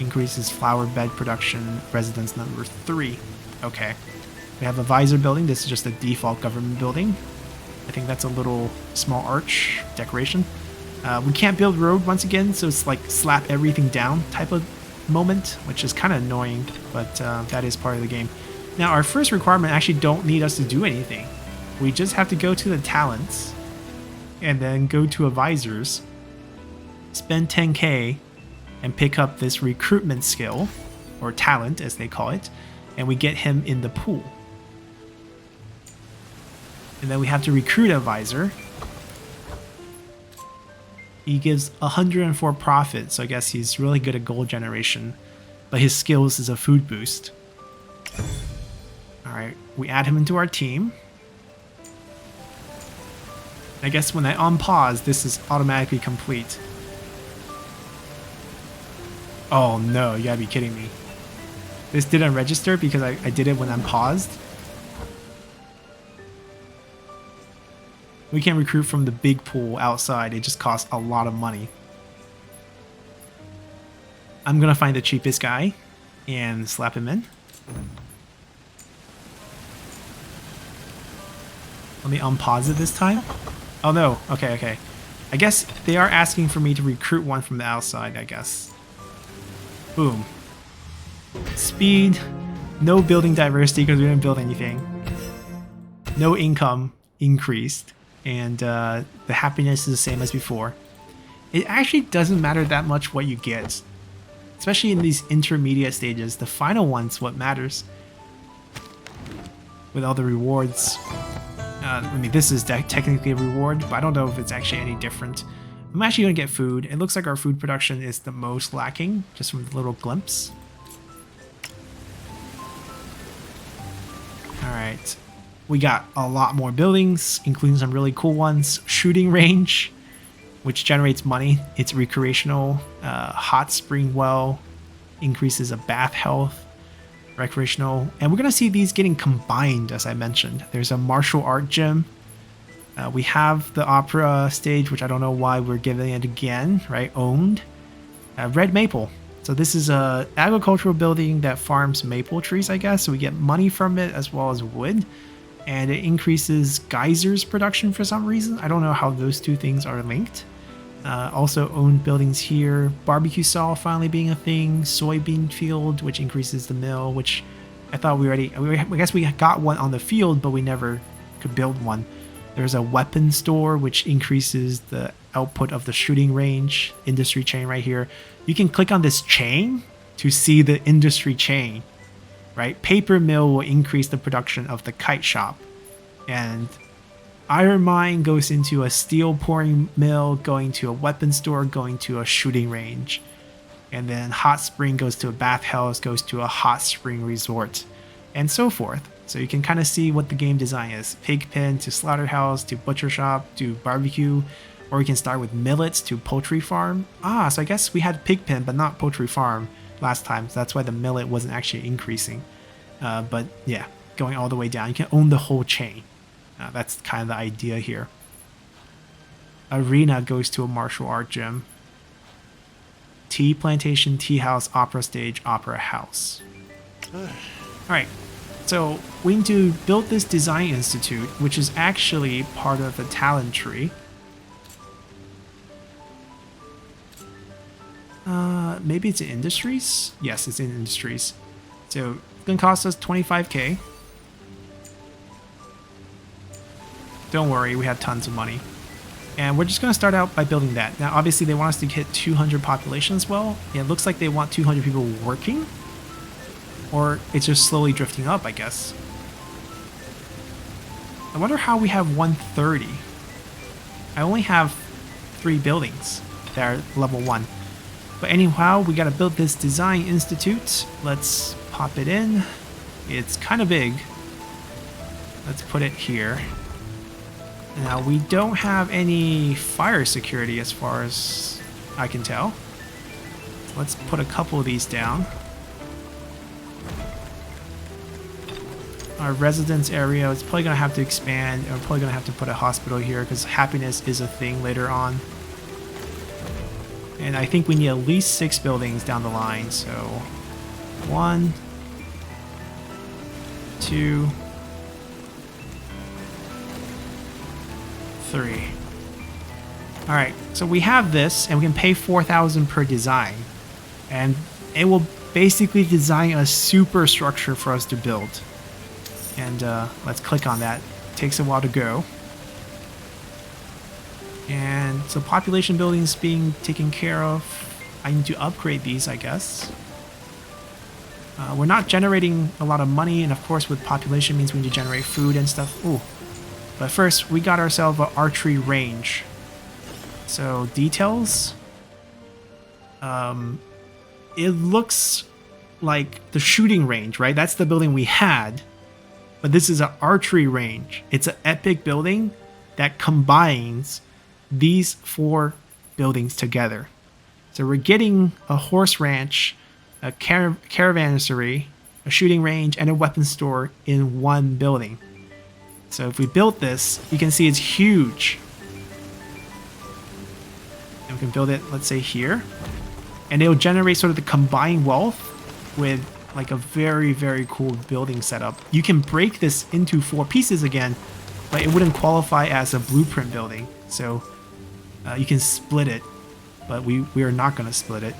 increases flower bed production. Residence number 3. Okay. We have a visor building. This is just a default government building. I think that's a little small arch decoration. We can't build road once again, so it's like slap everything down type of moment, which is kind of annoying, but that is part of the game. Now, our first requirement actually don't need us to do anything. We just have to go to the talents and then go to advisors, spend 10k, and pick up this recruitment skill, or talent as they call it, and we get him in the pool. And then we have to recruit an advisor. He gives 104 profit, so I guess he's really good at gold generation, but his skills is a food boost. Alright, we add him into our team. I guess when I unpause, this is automatically complete. Oh no, you gotta be kidding me. This didn't register because I did it when I'm paused. We can recruit from the big pool outside. It just costs a lot of money. I'm gonna find the cheapest guy and slap him in. Let me unpause it this time. Oh no, okay. I guess they are asking for me to recruit one from the outside, I guess. Boom. Speed, no building diversity because we didn't build anything. No income increased. And the happiness is the same as before. It actually doesn't matter that much what you get, especially in these intermediate stages. The final one's what matters, with all the rewards. I mean, this is technically a reward, but I don't know if it's actually any different. I'm actually gonna get food. It looks like our food production is the most lacking, just from the little glimpse. All right. We got a lot more buildings, including some really cool ones. Shooting range, which generates money. It's recreational. Hot spring well, increases a bath health. Recreational. And we're going to see these getting combined, as I mentioned. There's a martial art gym. We have the opera stage, which I don't know why we're giving it again, right? Owned. Red maple. So this is a agricultural building that farms maple trees, I guess. So we get money from it as well as wood. And it increases geysers production for some reason. I don't know how those two things are linked. Also owned buildings here. Barbecue saw finally being a thing. Soybean field, which increases the mill, which I thought I guess we got one on the field, but we never could build one. There's a weapon store, which increases the output of the shooting range. Industry chain right here. You can click on this chain to see the industry chain. Right? Paper mill will increase the production of the kite shop, and iron mine goes into a steel pouring mill, going to a weapon store, going to a shooting range, and then hot spring goes to a bathhouse, goes to a hot spring resort, and so forth. So you can kind of see what the game design is. Pig pen to slaughterhouse to butcher shop to barbecue. Or we can start with millets to poultry farm. Ah, so I guess we had pig pen, but not poultry farm last time. So that's why the millet wasn't actually increasing. But yeah, going all the way down. You can own the whole chain. That's kind of the idea here. Arena goes to a martial art gym. Tea plantation, tea house, opera stage, opera house. Alright, so we need to build this design institute, which is actually part of the talent tree. Maybe it's in industries? Yes, it's in industries. So it's gonna cost us 25k. Don't worry, we have tons of money. And we're just gonna start out by building that. Now obviously they want us to hit 200 population as well. Yeah, it looks like they want 200 people working. Or it's just slowly drifting up, I guess. I wonder how we have 130. I only have 3 buildings that are level 1. But anyhow, we gotta build this design institute. Let's pop it in. It's kind of big. Let's put it here. Now we don't have any fire security as far as I can tell. Let's put a couple of these down. Our residence area is probably gonna have to expand. We're probably gonna have to put a hospital here because happiness is a thing later on. And I think we need at least 6 buildings down the line, so 1, 2, 3. Alright, so we have this, and we can pay 4,000 per design. And it will basically design a super structure for us to build. And let's click on that. It takes a while to go. And so population buildings being taken care of. I need to upgrade these, I guess. We're not generating a lot of money, and of course with population means we need to generate food and stuff. Ooh. But first, we got ourselves an archery range. So details. It looks like the shooting range, right? That's the building we had. But this is an archery range. It's an epic building that combines these 4 buildings together. So we're getting a horse ranch, a caravansary, a shooting range, and a weapon store in one building. So if we built this, you can see it's huge. And we can build it, let's say here. And it'll generate sort of the combined wealth with like a very, very cool building setup. You can break this into 4 pieces again, but it wouldn't qualify as a blueprint building. So you can split it, but we are not going to split it.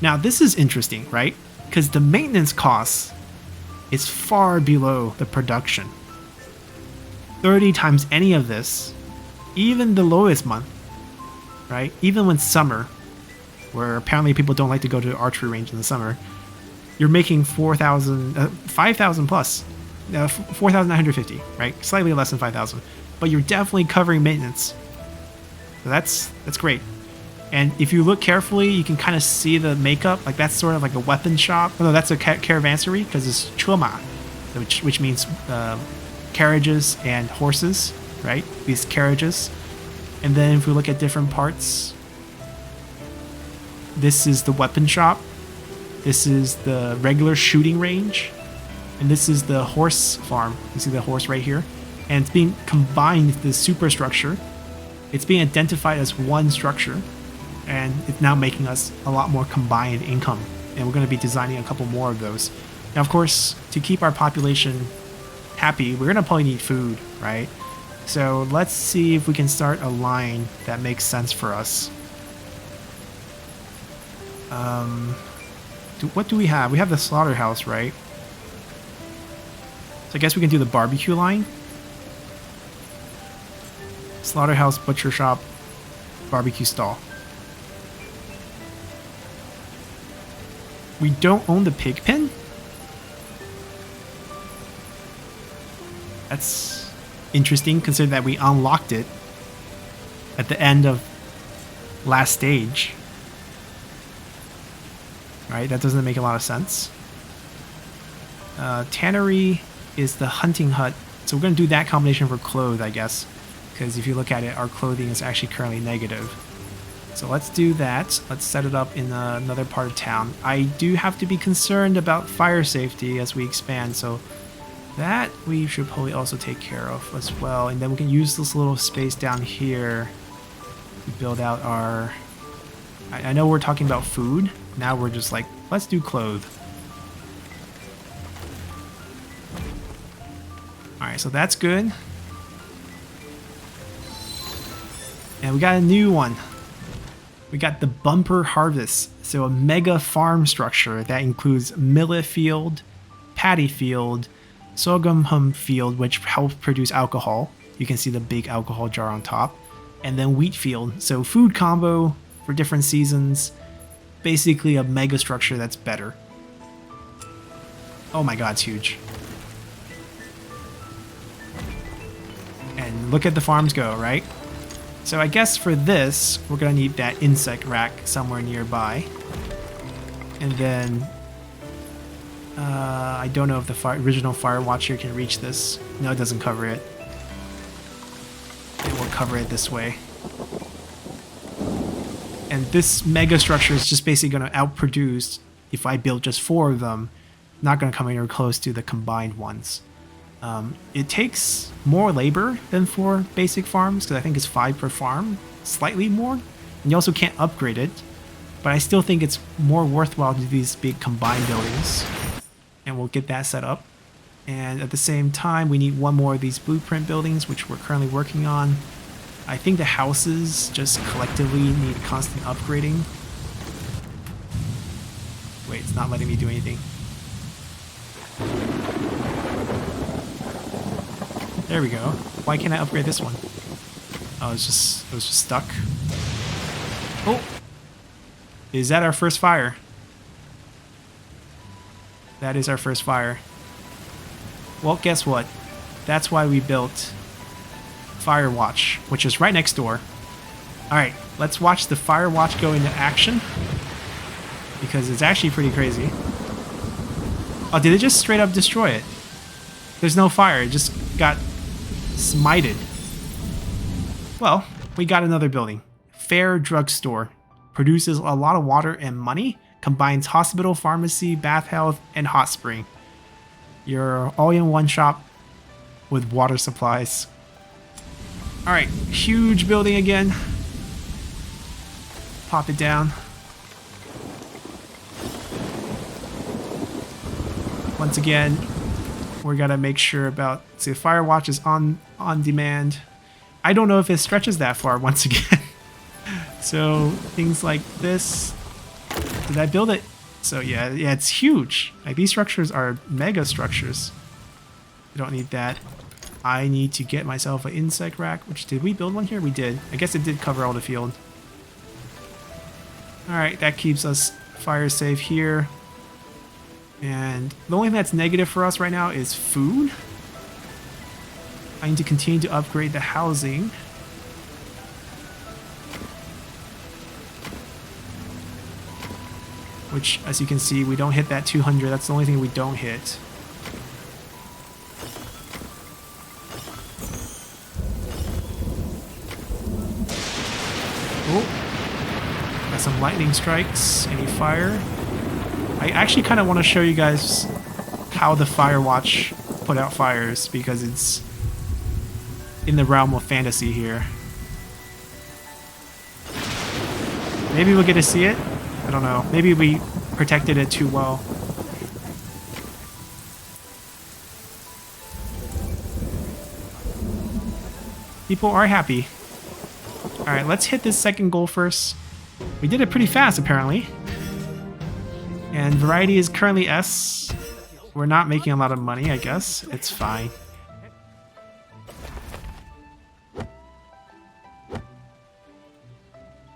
Now this is interesting, right? Because the maintenance cost is far below the production. 30 times any of this, even the lowest month, right? Even when summer, where apparently people don't like to go to the archery range in the summer, you're making 5,000 plus, 4,950, right? Slightly less than 5,000, but you're definitely covering maintenance. So that's great. And if you look carefully, you can kind of see the makeup. Like that's sort of like a weapon shop. Oh, no, that's a caravansary because it's chuma, which means carriages and horses, right? These carriages. And then if we look at different parts, this is the weapon shop. This is the regular shooting range. And this is the horse farm. You see the horse right here? And it's being combined with this superstructure. It's being identified as one structure. And it's now making us a lot more combined income. And we're going to be designing a couple more of those. Now, of course, to keep our population happy, we're going to probably need food, right? So let's see if we can start a line that makes sense for us. What do we have? We have the slaughterhouse, right? So I guess we can do the barbecue line. Slaughterhouse, butcher shop, barbecue stall. We don't own the pig pen? That's interesting, considering that we unlocked it at the end of last stage. Right, that doesn't make a lot of sense. Tannery is the hunting hut. So we're going to do that combination for clothes, I guess. Because if you look at it, our clothing is actually currently negative. So let's do that. Let's set it up in another part of town. I do have to be concerned about fire safety as we expand, so that we should probably also take care of as well. And then we can use this little space down here to build out our... I know we're talking about food. Now we're just like, let's do clothes. Alright, so that's good. And we got a new one. We got the bumper harvest, so a mega farm structure that includes millet field, paddy field, sorghum hum field, which helps produce alcohol. You can see the big alcohol jar on top. And then wheat field, so food combo for different seasons. Basically a mega structure that's better. Oh my god, it's huge. And look at the farms go, right? So I guess for this, we're going to need that insect rack somewhere nearby. And then... I don't know if the original Fire Watcher can reach this. No, it doesn't cover it. And we'll cover it this way. And this mega structure is just basically going to outproduce, if I build just 4 of them, not going to come anywhere close to the combined ones. It takes more labor than for basic farms, because I think it's 5 per farm, slightly more. And you also can't upgrade it, but I still think it's more worthwhile to do these big combined buildings. And we'll get that set up. And at the same time, we need 1 more of these blueprint buildings, which we're currently working on. I think the houses just collectively need constant upgrading. Wait, it's not letting me do anything. There we go. Why can't I upgrade this one? Oh, it was just stuck. Oh! Is that our first fire? That is our first fire. Well, guess what? That's why we built Firewatch, which is right next door. Alright, let's watch the Firewatch go into action. Because it's actually pretty crazy. Oh, did it just straight up destroy it? There's no fire, it just got smited. Well, we got another building. Fair Drugstore. Produces a lot of water and money. Combines hospital, pharmacy, bath health, and hot spring. Your all-in-one shop with water supplies. Alright, huge building again. Pop it down. Once again, we gotta make sure about... See, Firewatch is on demand. I don't know if it stretches that far once again. So, things like this... Did I build it? So yeah, it's huge. Like, these structures are mega structures. We don't need that. I need to get myself an insect rack, which, did we build one here? We did. I guess it did cover all the field. Alright, that keeps us fire safe here. And the only thing that's negative for us right now is food. I need to continue to upgrade the housing. Which, as you can see, we don't hit that 200. That's the only thing we don't hit. Oh, got some lightning strikes. Any fire? I actually kind of want to show you guys how the Firewatch put out fires, because it's in the realm of fantasy here. Maybe we'll get to see it. I don't know. Maybe we protected it too well. People are happy. Alright, let's hit this second goal first. We did it pretty fast, apparently. And variety is currently S. We're not making a lot of money, I guess. It's fine.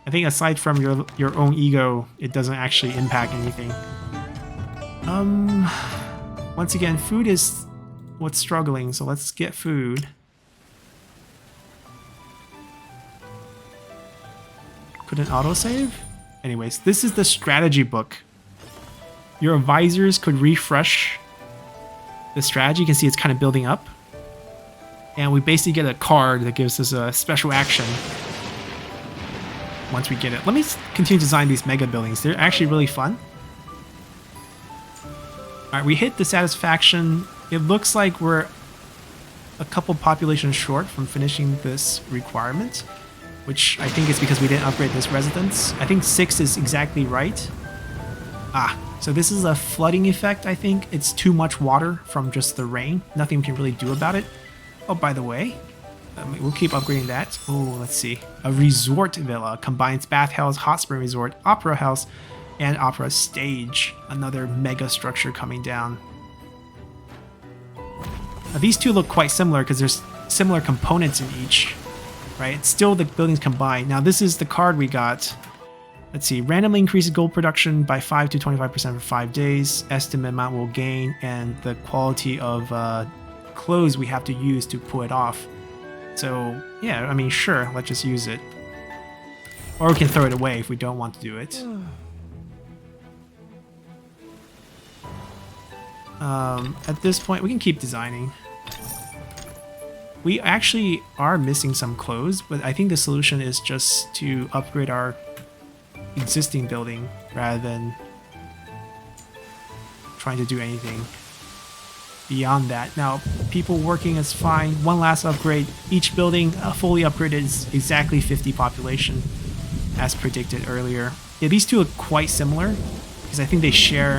I think aside from your own ego, it doesn't actually impact anything. Once again, food is what's struggling, so let's get food. Couldn't autosave? Anyways, this is the strategy book. Your advisors could refresh the strategy. You can see it's kind of building up. And we basically get a card that gives us a special action once we get it. Let me continue to design these mega buildings. They're actually really fun. Alright, we hit the satisfaction. It looks like we're a couple populations short from finishing this requirement, which I think is because we didn't upgrade this residence. I think 6 is exactly right. So this is a flooding effect, I think. It's too much water from just the rain. Nothing we can really do about it. Oh, by the way, we'll keep upgrading that. Oh, let's see. A resort villa combines bathhouse, hot spring resort, opera house, and opera stage. Another mega structure coming down. Now, these two look quite similar because there's similar components in each, right? It's still the buildings combined. Now, this is the card we got. Let's see. Randomly increases gold production by 5 to 25% for 5 days. Estimate amount will gain, and the quality of clothes we have to use to pull it off. So, yeah, I mean, sure, let's just use it. Or we can throw it away if we don't want to do it. At this point, we can keep designing. We actually are missing some clothes, but I think the solution is just to upgrade our existing building rather than trying to do anything beyond that. Now, people working is fine. One last upgrade. Each building fully upgraded is exactly 50 population, as predicted earlier. Yeah, these two are quite similar because I think they share,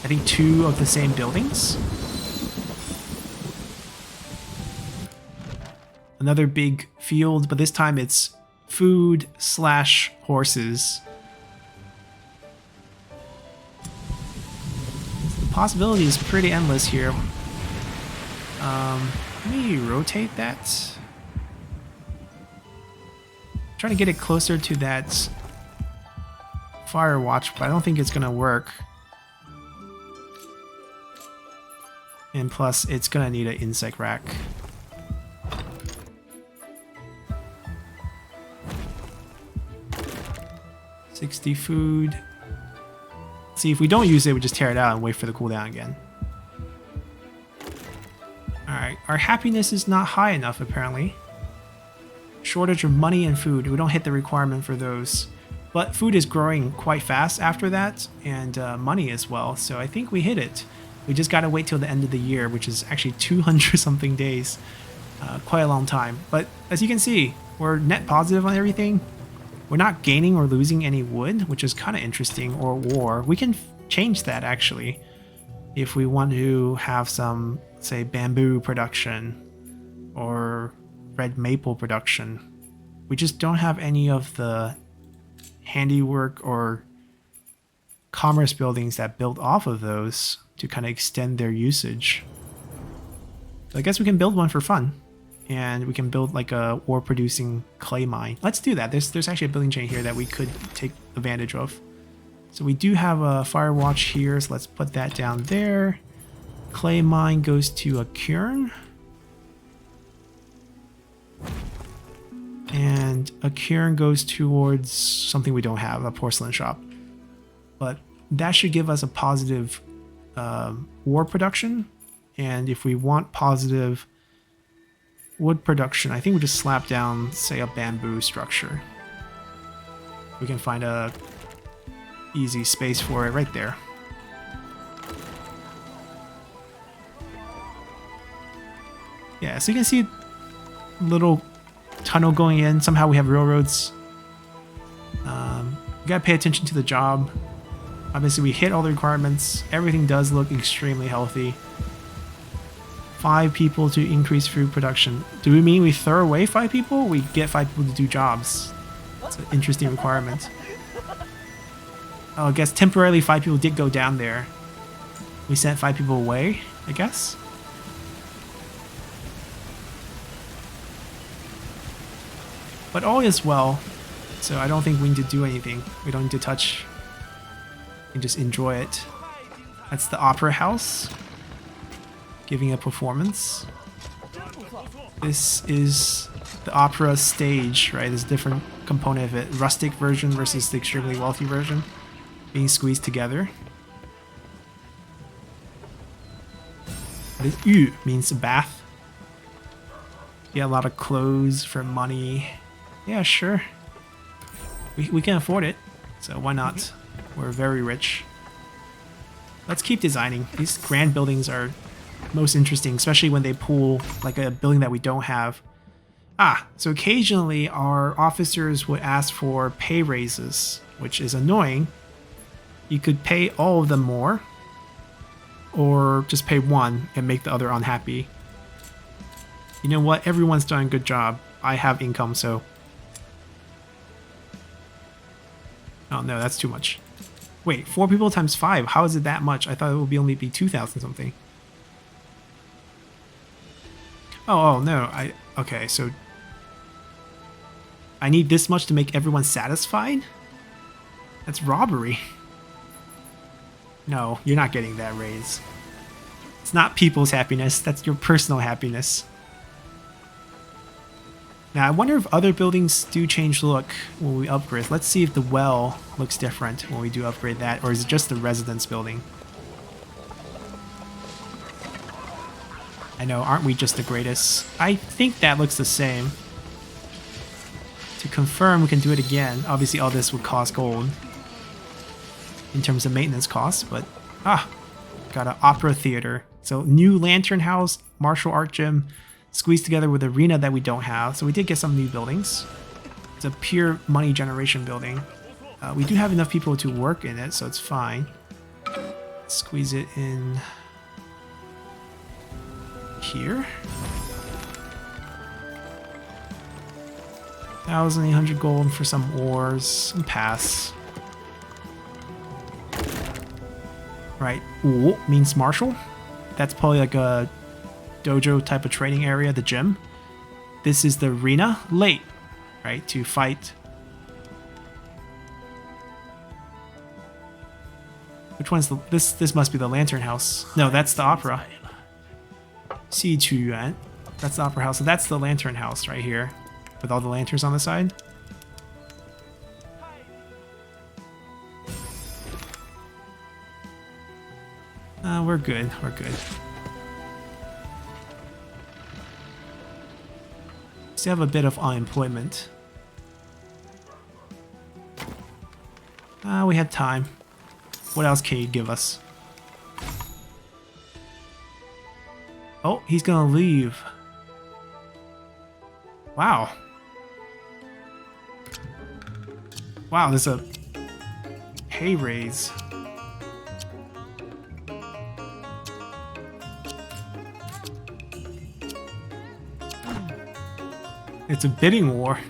I think, 2 of the same buildings. Another big field, but this time it's food / horses. The possibility is pretty endless here. Let me rotate that. Trying to get it closer to that fire watch, but I don't think it's gonna work. And plus, it's gonna need an insect rack. $60 food. See, if we don't use it, we just tear it out and wait for the cooldown again. Alright, our happiness is not high enough, apparently. Shortage of money and food. We don't hit the requirement for those. But food is growing quite fast after that, and money as well, so I think we hit it. We just gotta wait till the end of the year, which is actually 200 something days. Quite a long time. But as you can see, we're net positive on everything. We're not gaining or losing any wood, which is kind of interesting, or war. We can change that, actually, if we want to have some, say, bamboo production or red maple production. We just don't have any of the handiwork or commerce buildings that build off of those to kind of extend their usage. So I guess we can build one for fun. And we can build like a ore producing clay mine. Let's do that. There's actually a building chain here that we could take advantage of. So we do have a fire watch here, so let's put that down there. Clay mine goes to a cairn. And a cairn goes towards something we don't have, a porcelain shop. But that should give us a positive ore production. And if we want positive wood production, I think we just slap down, say, a bamboo structure. We can find a easy space for it right there. Yeah, so you can see a little tunnel going in. Somehow we have railroads. You gotta pay attention to the job. Obviously we hit all the requirements. Everything does look extremely healthy. 5 people to increase food production. Do we mean we throw away 5 people? We get 5 people to do jobs. It's an interesting requirement. Oh, I guess temporarily 5 people did go down there. We sent 5 people away, I guess? But all is well, so I don't think we need to do anything. We don't need to touch. We can just enjoy it. That's the opera house. Giving a performance. This is the opera stage, right? There's a different component of it. Rustic version versus the extremely wealthy version being squeezed together. This U means bath. Get a lot of clothes for money. Yeah, sure. We can afford it, so why not? We're very rich. Let's keep designing. These grand buildings are most interesting, especially when they pull like a building that we don't have. Ah, so occasionally our officers would ask for pay raises, which is annoying. You could pay all of them more, or just pay one and make the other unhappy. You know what? Everyone's done a good job. I have income, so... Oh no, that's too much. Wait, 4 people times 5. How is it that much? I thought it would be only be 2,000 something. Oh no. Okay, so I need this much to make everyone satisfied? That's robbery. No, you're not getting that raise. It's not people's happiness, that's your personal happiness. Now, I wonder if other buildings do change look when we upgrade. Let's see if the well looks different when we do upgrade that, or is it just the residence building? I know, aren't we just the greatest? I think that looks the same. To confirm, we can do it again. Obviously, all this would cost gold in terms of maintenance costs, but... got an opera theater. So, new lantern house, martial art gym, squeezed together with arena that we don't have. So we did get some new buildings. It's a pure money generation building. We do have enough people to work in it, so it's fine. Squeeze it in here. 1,800 gold for some ores. And pass. Right. Ooh, means martial. That's probably like a dojo type of training area, the gym. This is the arena, late, right, to fight. Which one's the, this must be the lantern house. No, that's the opera. Si Chu Yuan. That's the opera house. So that's the lantern house right here, with all the lanterns on the side. We're good, we're good. Still have a bit of unemployment. We had time. What else can you give us? Oh, he's gonna leave. Wow. Wow, there's a pay raise. It's a bidding war.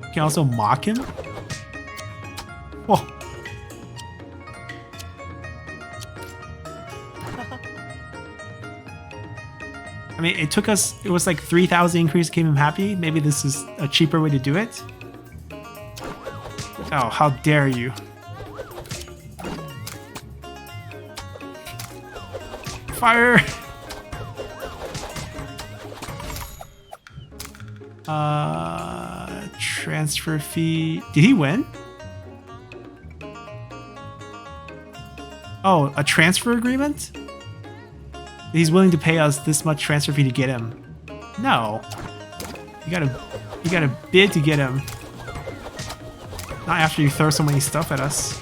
You can also mock him? Whoa. I mean, it took us, it was like 3,000 increase to keep him happy. Maybe this is a cheaper way to do it. Oh, how dare you. Fire! Transfer fee. Did he win? Oh, a transfer agreement? He's willing to pay us this much transfer fee to get him. No. You gotta bid to get him. Not after you throw so many stuff at us.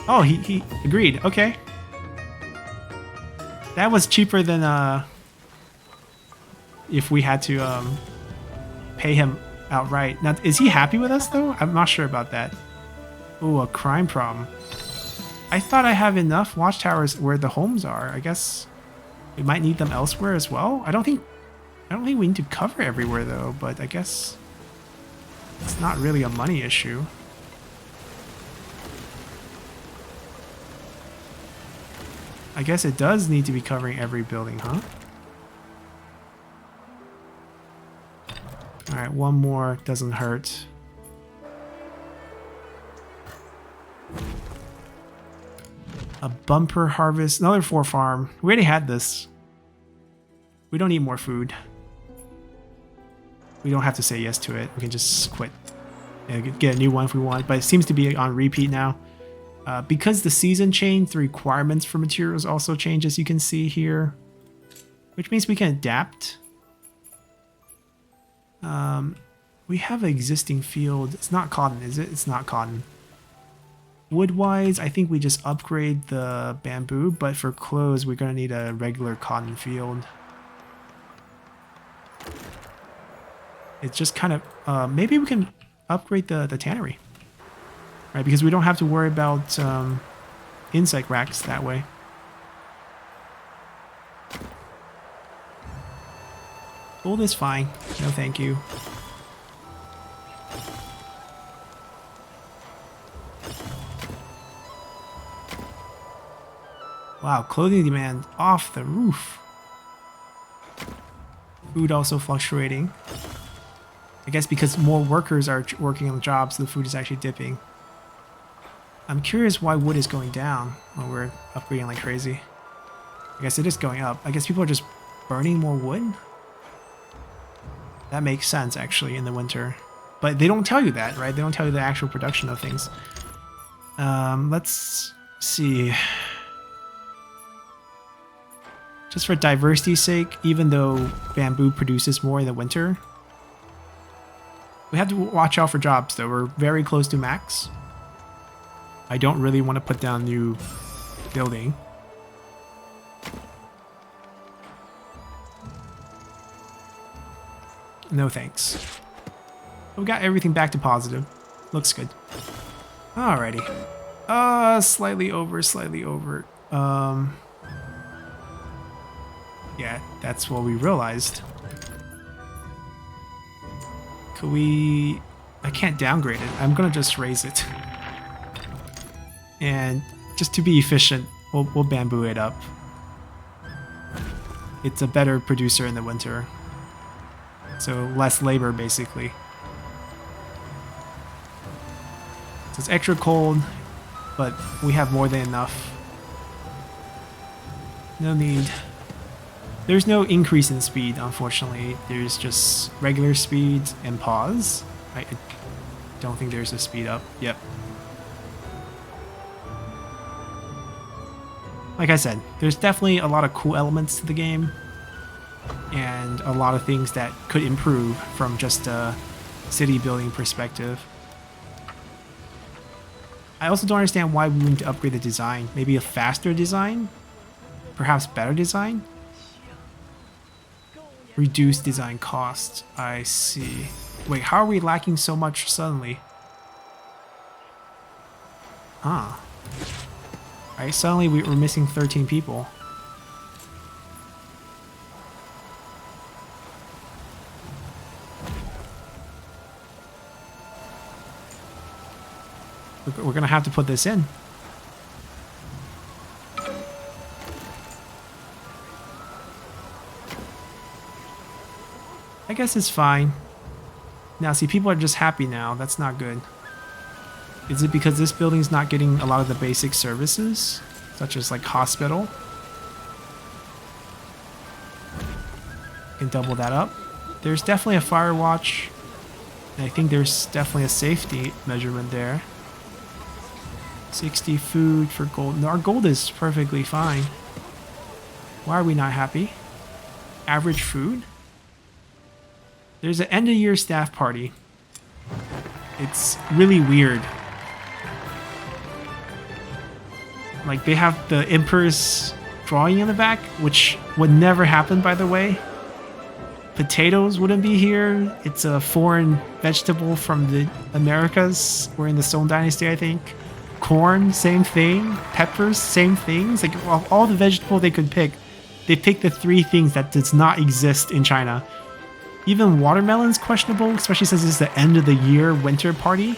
Oh, he agreed. Okay. That was cheaper than if we had to pay him outright. Now, is he happy with us though? I'm not sure about that. Ooh, a crime problem. I thought I have enough watchtowers where the homes are. I guess we might need them elsewhere as well. I don't think we need to cover everywhere though, but I guess it's not really a money issue. I guess it does need to be covering every building, huh? Alright, one more doesn't hurt. A bumper harvest, another 4 farm. We already had this. We don't need more food. We don't have to say yes to it. We can just quit. get a new one if we want, but it seems to be on repeat now. Because the season changed, the requirements for materials also change, as you can see here, which means we can adapt. We have an existing field. It's not cotton, is it? It's not cotton. Wood-wise, I think we just upgrade the bamboo, but for clothes, we're going to need a regular cotton field. It's just kind of... maybe we can upgrade the tannery. Right, because we don't have to worry about insect racks that way. Gold is fine. No thank you. Wow, clothing demand off the roof. Food also fluctuating. I guess because more workers are working on the jobs, the food is actually dipping. I'm curious why wood is going down when we're upgrading like crazy. I guess it is going up. I guess people are just burning more wood? That makes sense, actually, in the winter. But they don't tell you that, right? They don't tell you the actual production of things. Let's see. Just for diversity's sake, even though bamboo produces more in the winter, we have to watch out for jobs, though. We're very close to max. I don't really want to put down new building. No thanks. We got everything back to positive. Looks good. Alrighty. Slightly over, slightly over. Yeah, that's what we realized. Could we... I can't downgrade it. I'm gonna just raise it. And just to be efficient, we'll bamboo it up. It's a better producer in the winter. So less labor, basically. So it's extra cold, but we have more than enough. No need. There's no increase in speed, unfortunately. There's just regular speed and pause. I don't think there's a speed up. Yep. Like I said, there's definitely a lot of cool elements to the game. And a lot of things that could improve from just a city building perspective. I also don't understand why we wouldn't upgrade the design. Maybe a faster design? Perhaps better design? Reduce design cost. I see. Wait, how are we lacking so much suddenly? Huh. Alright, suddenly we're missing 13 people. We're gonna have to put this in. I guess it's fine. Now, see, people are just happy now. That's not good. Is it because this building's not getting a lot of the basic services, such as like hospital? Can double that up. There's definitely a fire watch. And I think there's definitely a safety measurement there. 60 food for gold. No, our gold is perfectly fine. Why are we not happy? Average food? There's an end of year staff party. It's really weird. Like, they have the Emperor's drawing in the back, which would never happen, by the way. Potatoes wouldn't be here. It's a foreign vegetable from the Americas. We're in the Song Dynasty, I think. Corn, same thing. Peppers, same things. Like, of all the vegetables they could pick, they picked the 3 things that does not exist in China. Even watermelon's questionable, especially since it's the end of the year winter party.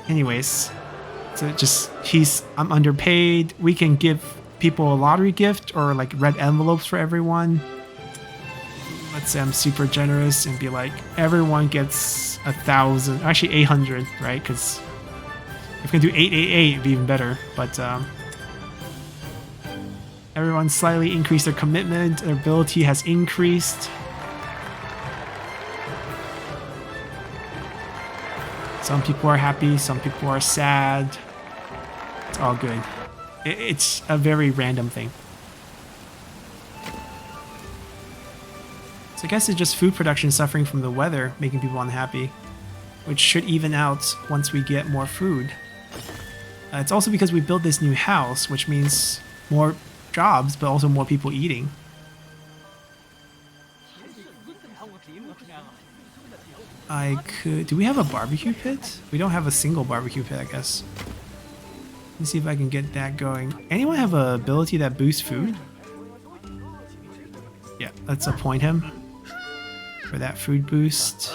Anyways, so just I'm underpaid. We can give people a lottery gift or like red envelopes for everyone. Let's say I'm super generous and be like, everyone gets 1,000, actually 800, right? Because if we can do 888, it'd be even better. But everyone slightly increased their commitment. Their ability has increased. Some people are happy, some people are sad. It's all good. It's a very random thing. So I guess it's just food production suffering from the weather, making people unhappy, which should even out once we get more food. It's also because we built this new house, which means more jobs, but also more people eating. I could... Do we have a barbecue pit? We don't have a single barbecue pit, I guess. Let me see if I can get that going. Anyone have an ability that boosts food? Yeah, let's appoint him for that food boost.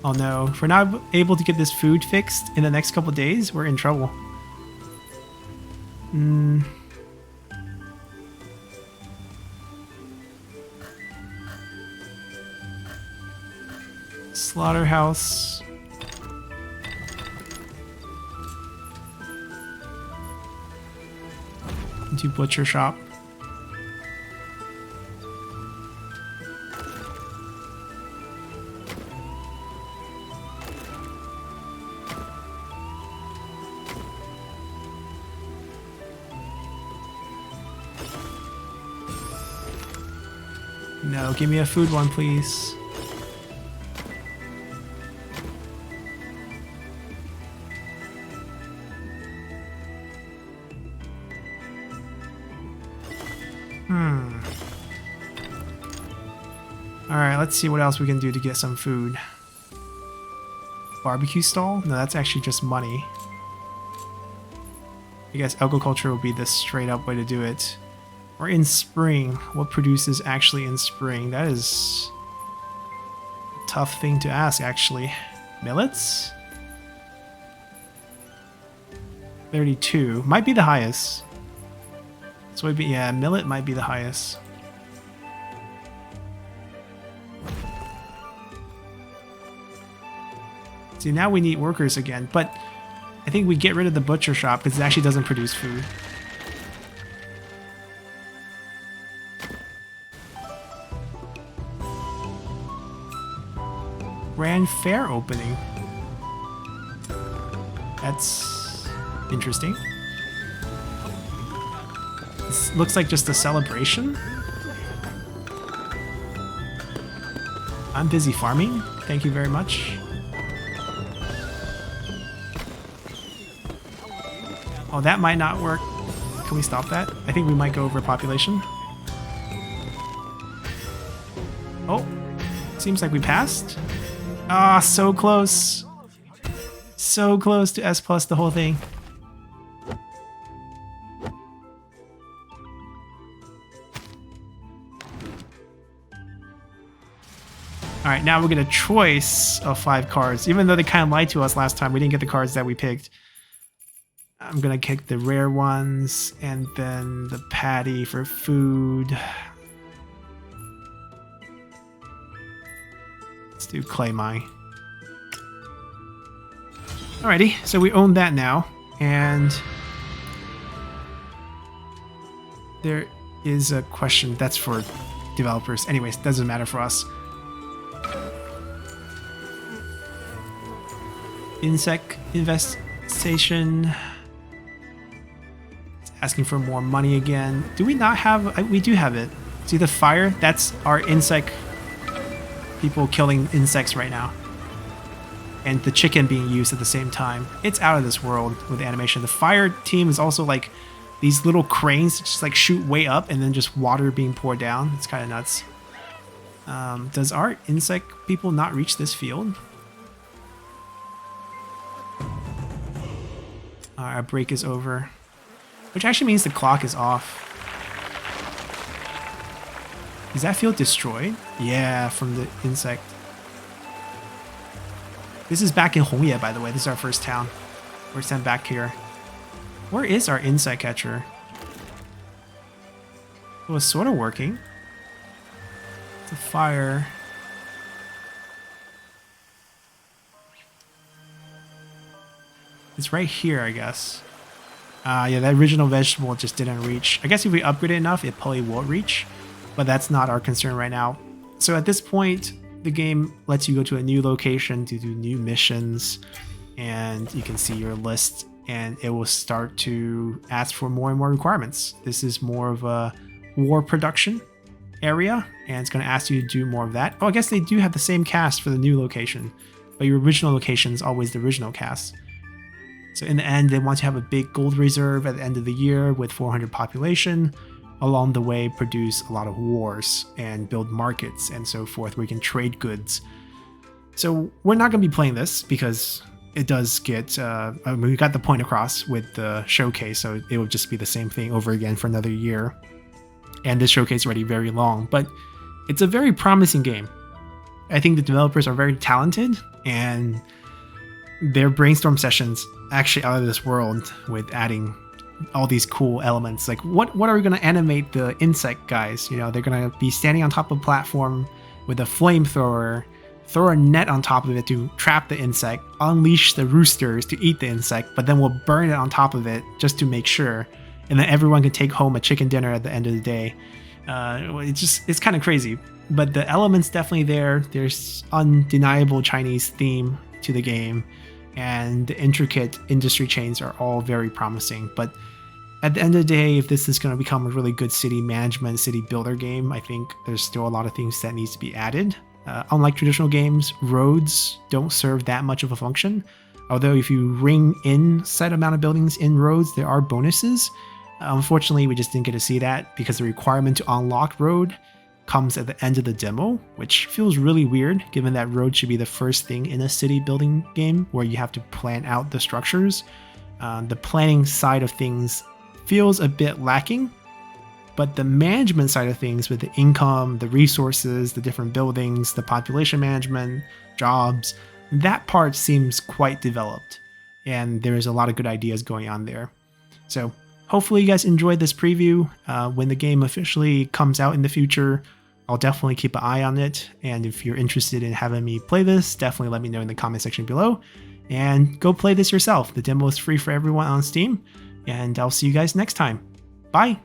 Oh no, if we're not able to get this food fixed in the next couple days, we're in trouble. Slaughterhouse. Into butcher shop. No, give me a food one, please. Alright, let's see what else we can do to get some food. Barbecue stall? No, that's actually just money. I guess agriculture will be the straight up way to do it. Or in spring. What produces actually in spring? That is a tough thing to ask, actually. Millets? 32. Might be the highest. So it'd be, yeah, millet might be the highest. See, now we need workers again, but I think we get rid of the butcher shop because it actually doesn't produce food. Grand fair opening. That's interesting. This looks like just a celebration. I'm busy farming. Thank you very much. Oh, that might not work. Can we stop that? I think we might go over population. Oh, seems like we passed. Ah, so close. So close to S plus the whole thing. Alright, now we'll get a choice of 5 cards. Even though they kind of lied to us last time, we didn't get the cards that we picked. I'm gonna kick the rare ones, and then the patty for food. Let's do clay mine. Alrighty, so we own that now, and there is a question that's for developers. Anyways, doesn't matter for us. Insect infestation. It's asking for more money again. Do we not have... We do have it. See the fire? That's our insect... People killing insects right now. And the chicken being used at the same time. It's out of this world with the animation. The fire team is also like these little cranes that just like shoot way up and then just water being poured down. It's kind of nuts. Does our insect people not reach this field? Our break is over. Which actually means the clock is off. Is that field destroyed? Yeah, from the insect. This is back in Hongye, by the way. This is our first town. We're sent back here. Where is our insect catcher? It was sort of working. It's a fire. It's right here, I guess. Yeah, that original vegetable just didn't reach. I guess if we upgrade it enough, it probably will reach, but that's not our concern right now. So at this point, the game lets you go to a new location to do new missions, and you can see your list, and it will start to ask for more and more requirements. This is more of a war production area, and it's going to ask you to do more of that. Oh, I guess they do have the same cast for the new location, but your original location is always the original cast. So in the end, they want to have a big gold reserve at the end of the year with 400 population. Along the way, produce a lot of wars and build markets and so forth where you can trade goods. So we're not going to be playing this because it does get, we got the point across with the showcase, so it will just be the same thing over again for another year. And this showcase is already very long, but it's a very promising game. I think the developers are very talented, and their brainstorm sessions actually out of this world with adding all these cool elements. Like what are we going to animate the insect guys? You know, they're going to be standing on top of a platform with a flamethrower, throw a net on top of it to trap the insect, unleash the roosters to eat the insect, but then we'll burn it on top of it just to make sure. And then everyone can take home a chicken dinner at the end of the day. It's kind of crazy, but the element's definitely there. There's undeniable Chinese theme to the game, and the intricate industry chains are all very promising. But at the end of the day, if this is going to become a really good city management, city builder game, I think there's still a lot of things that needs to be added. Unlike traditional games, roads don't serve that much of a function. Although if you ring in set amount of buildings in roads, there are bonuses. Unfortunately, we just didn't get to see that because the requirement to unlock road comes at the end of the demo, which feels really weird given that road should be the first thing in a city building game where you have to plan out the structures. The planning side of things feels a bit lacking, but the management side of things with the income, the resources, the different buildings, the population management, jobs, that part seems quite developed, and there's a lot of good ideas going on there. So hopefully you guys enjoyed this preview. When the game officially comes out in the future, I'll definitely keep an eye on it, and if you're interested in having me play this, definitely let me know in the comment section below, and go play this yourself. The demo is free for everyone on Steam, and I'll see you guys next time. Bye!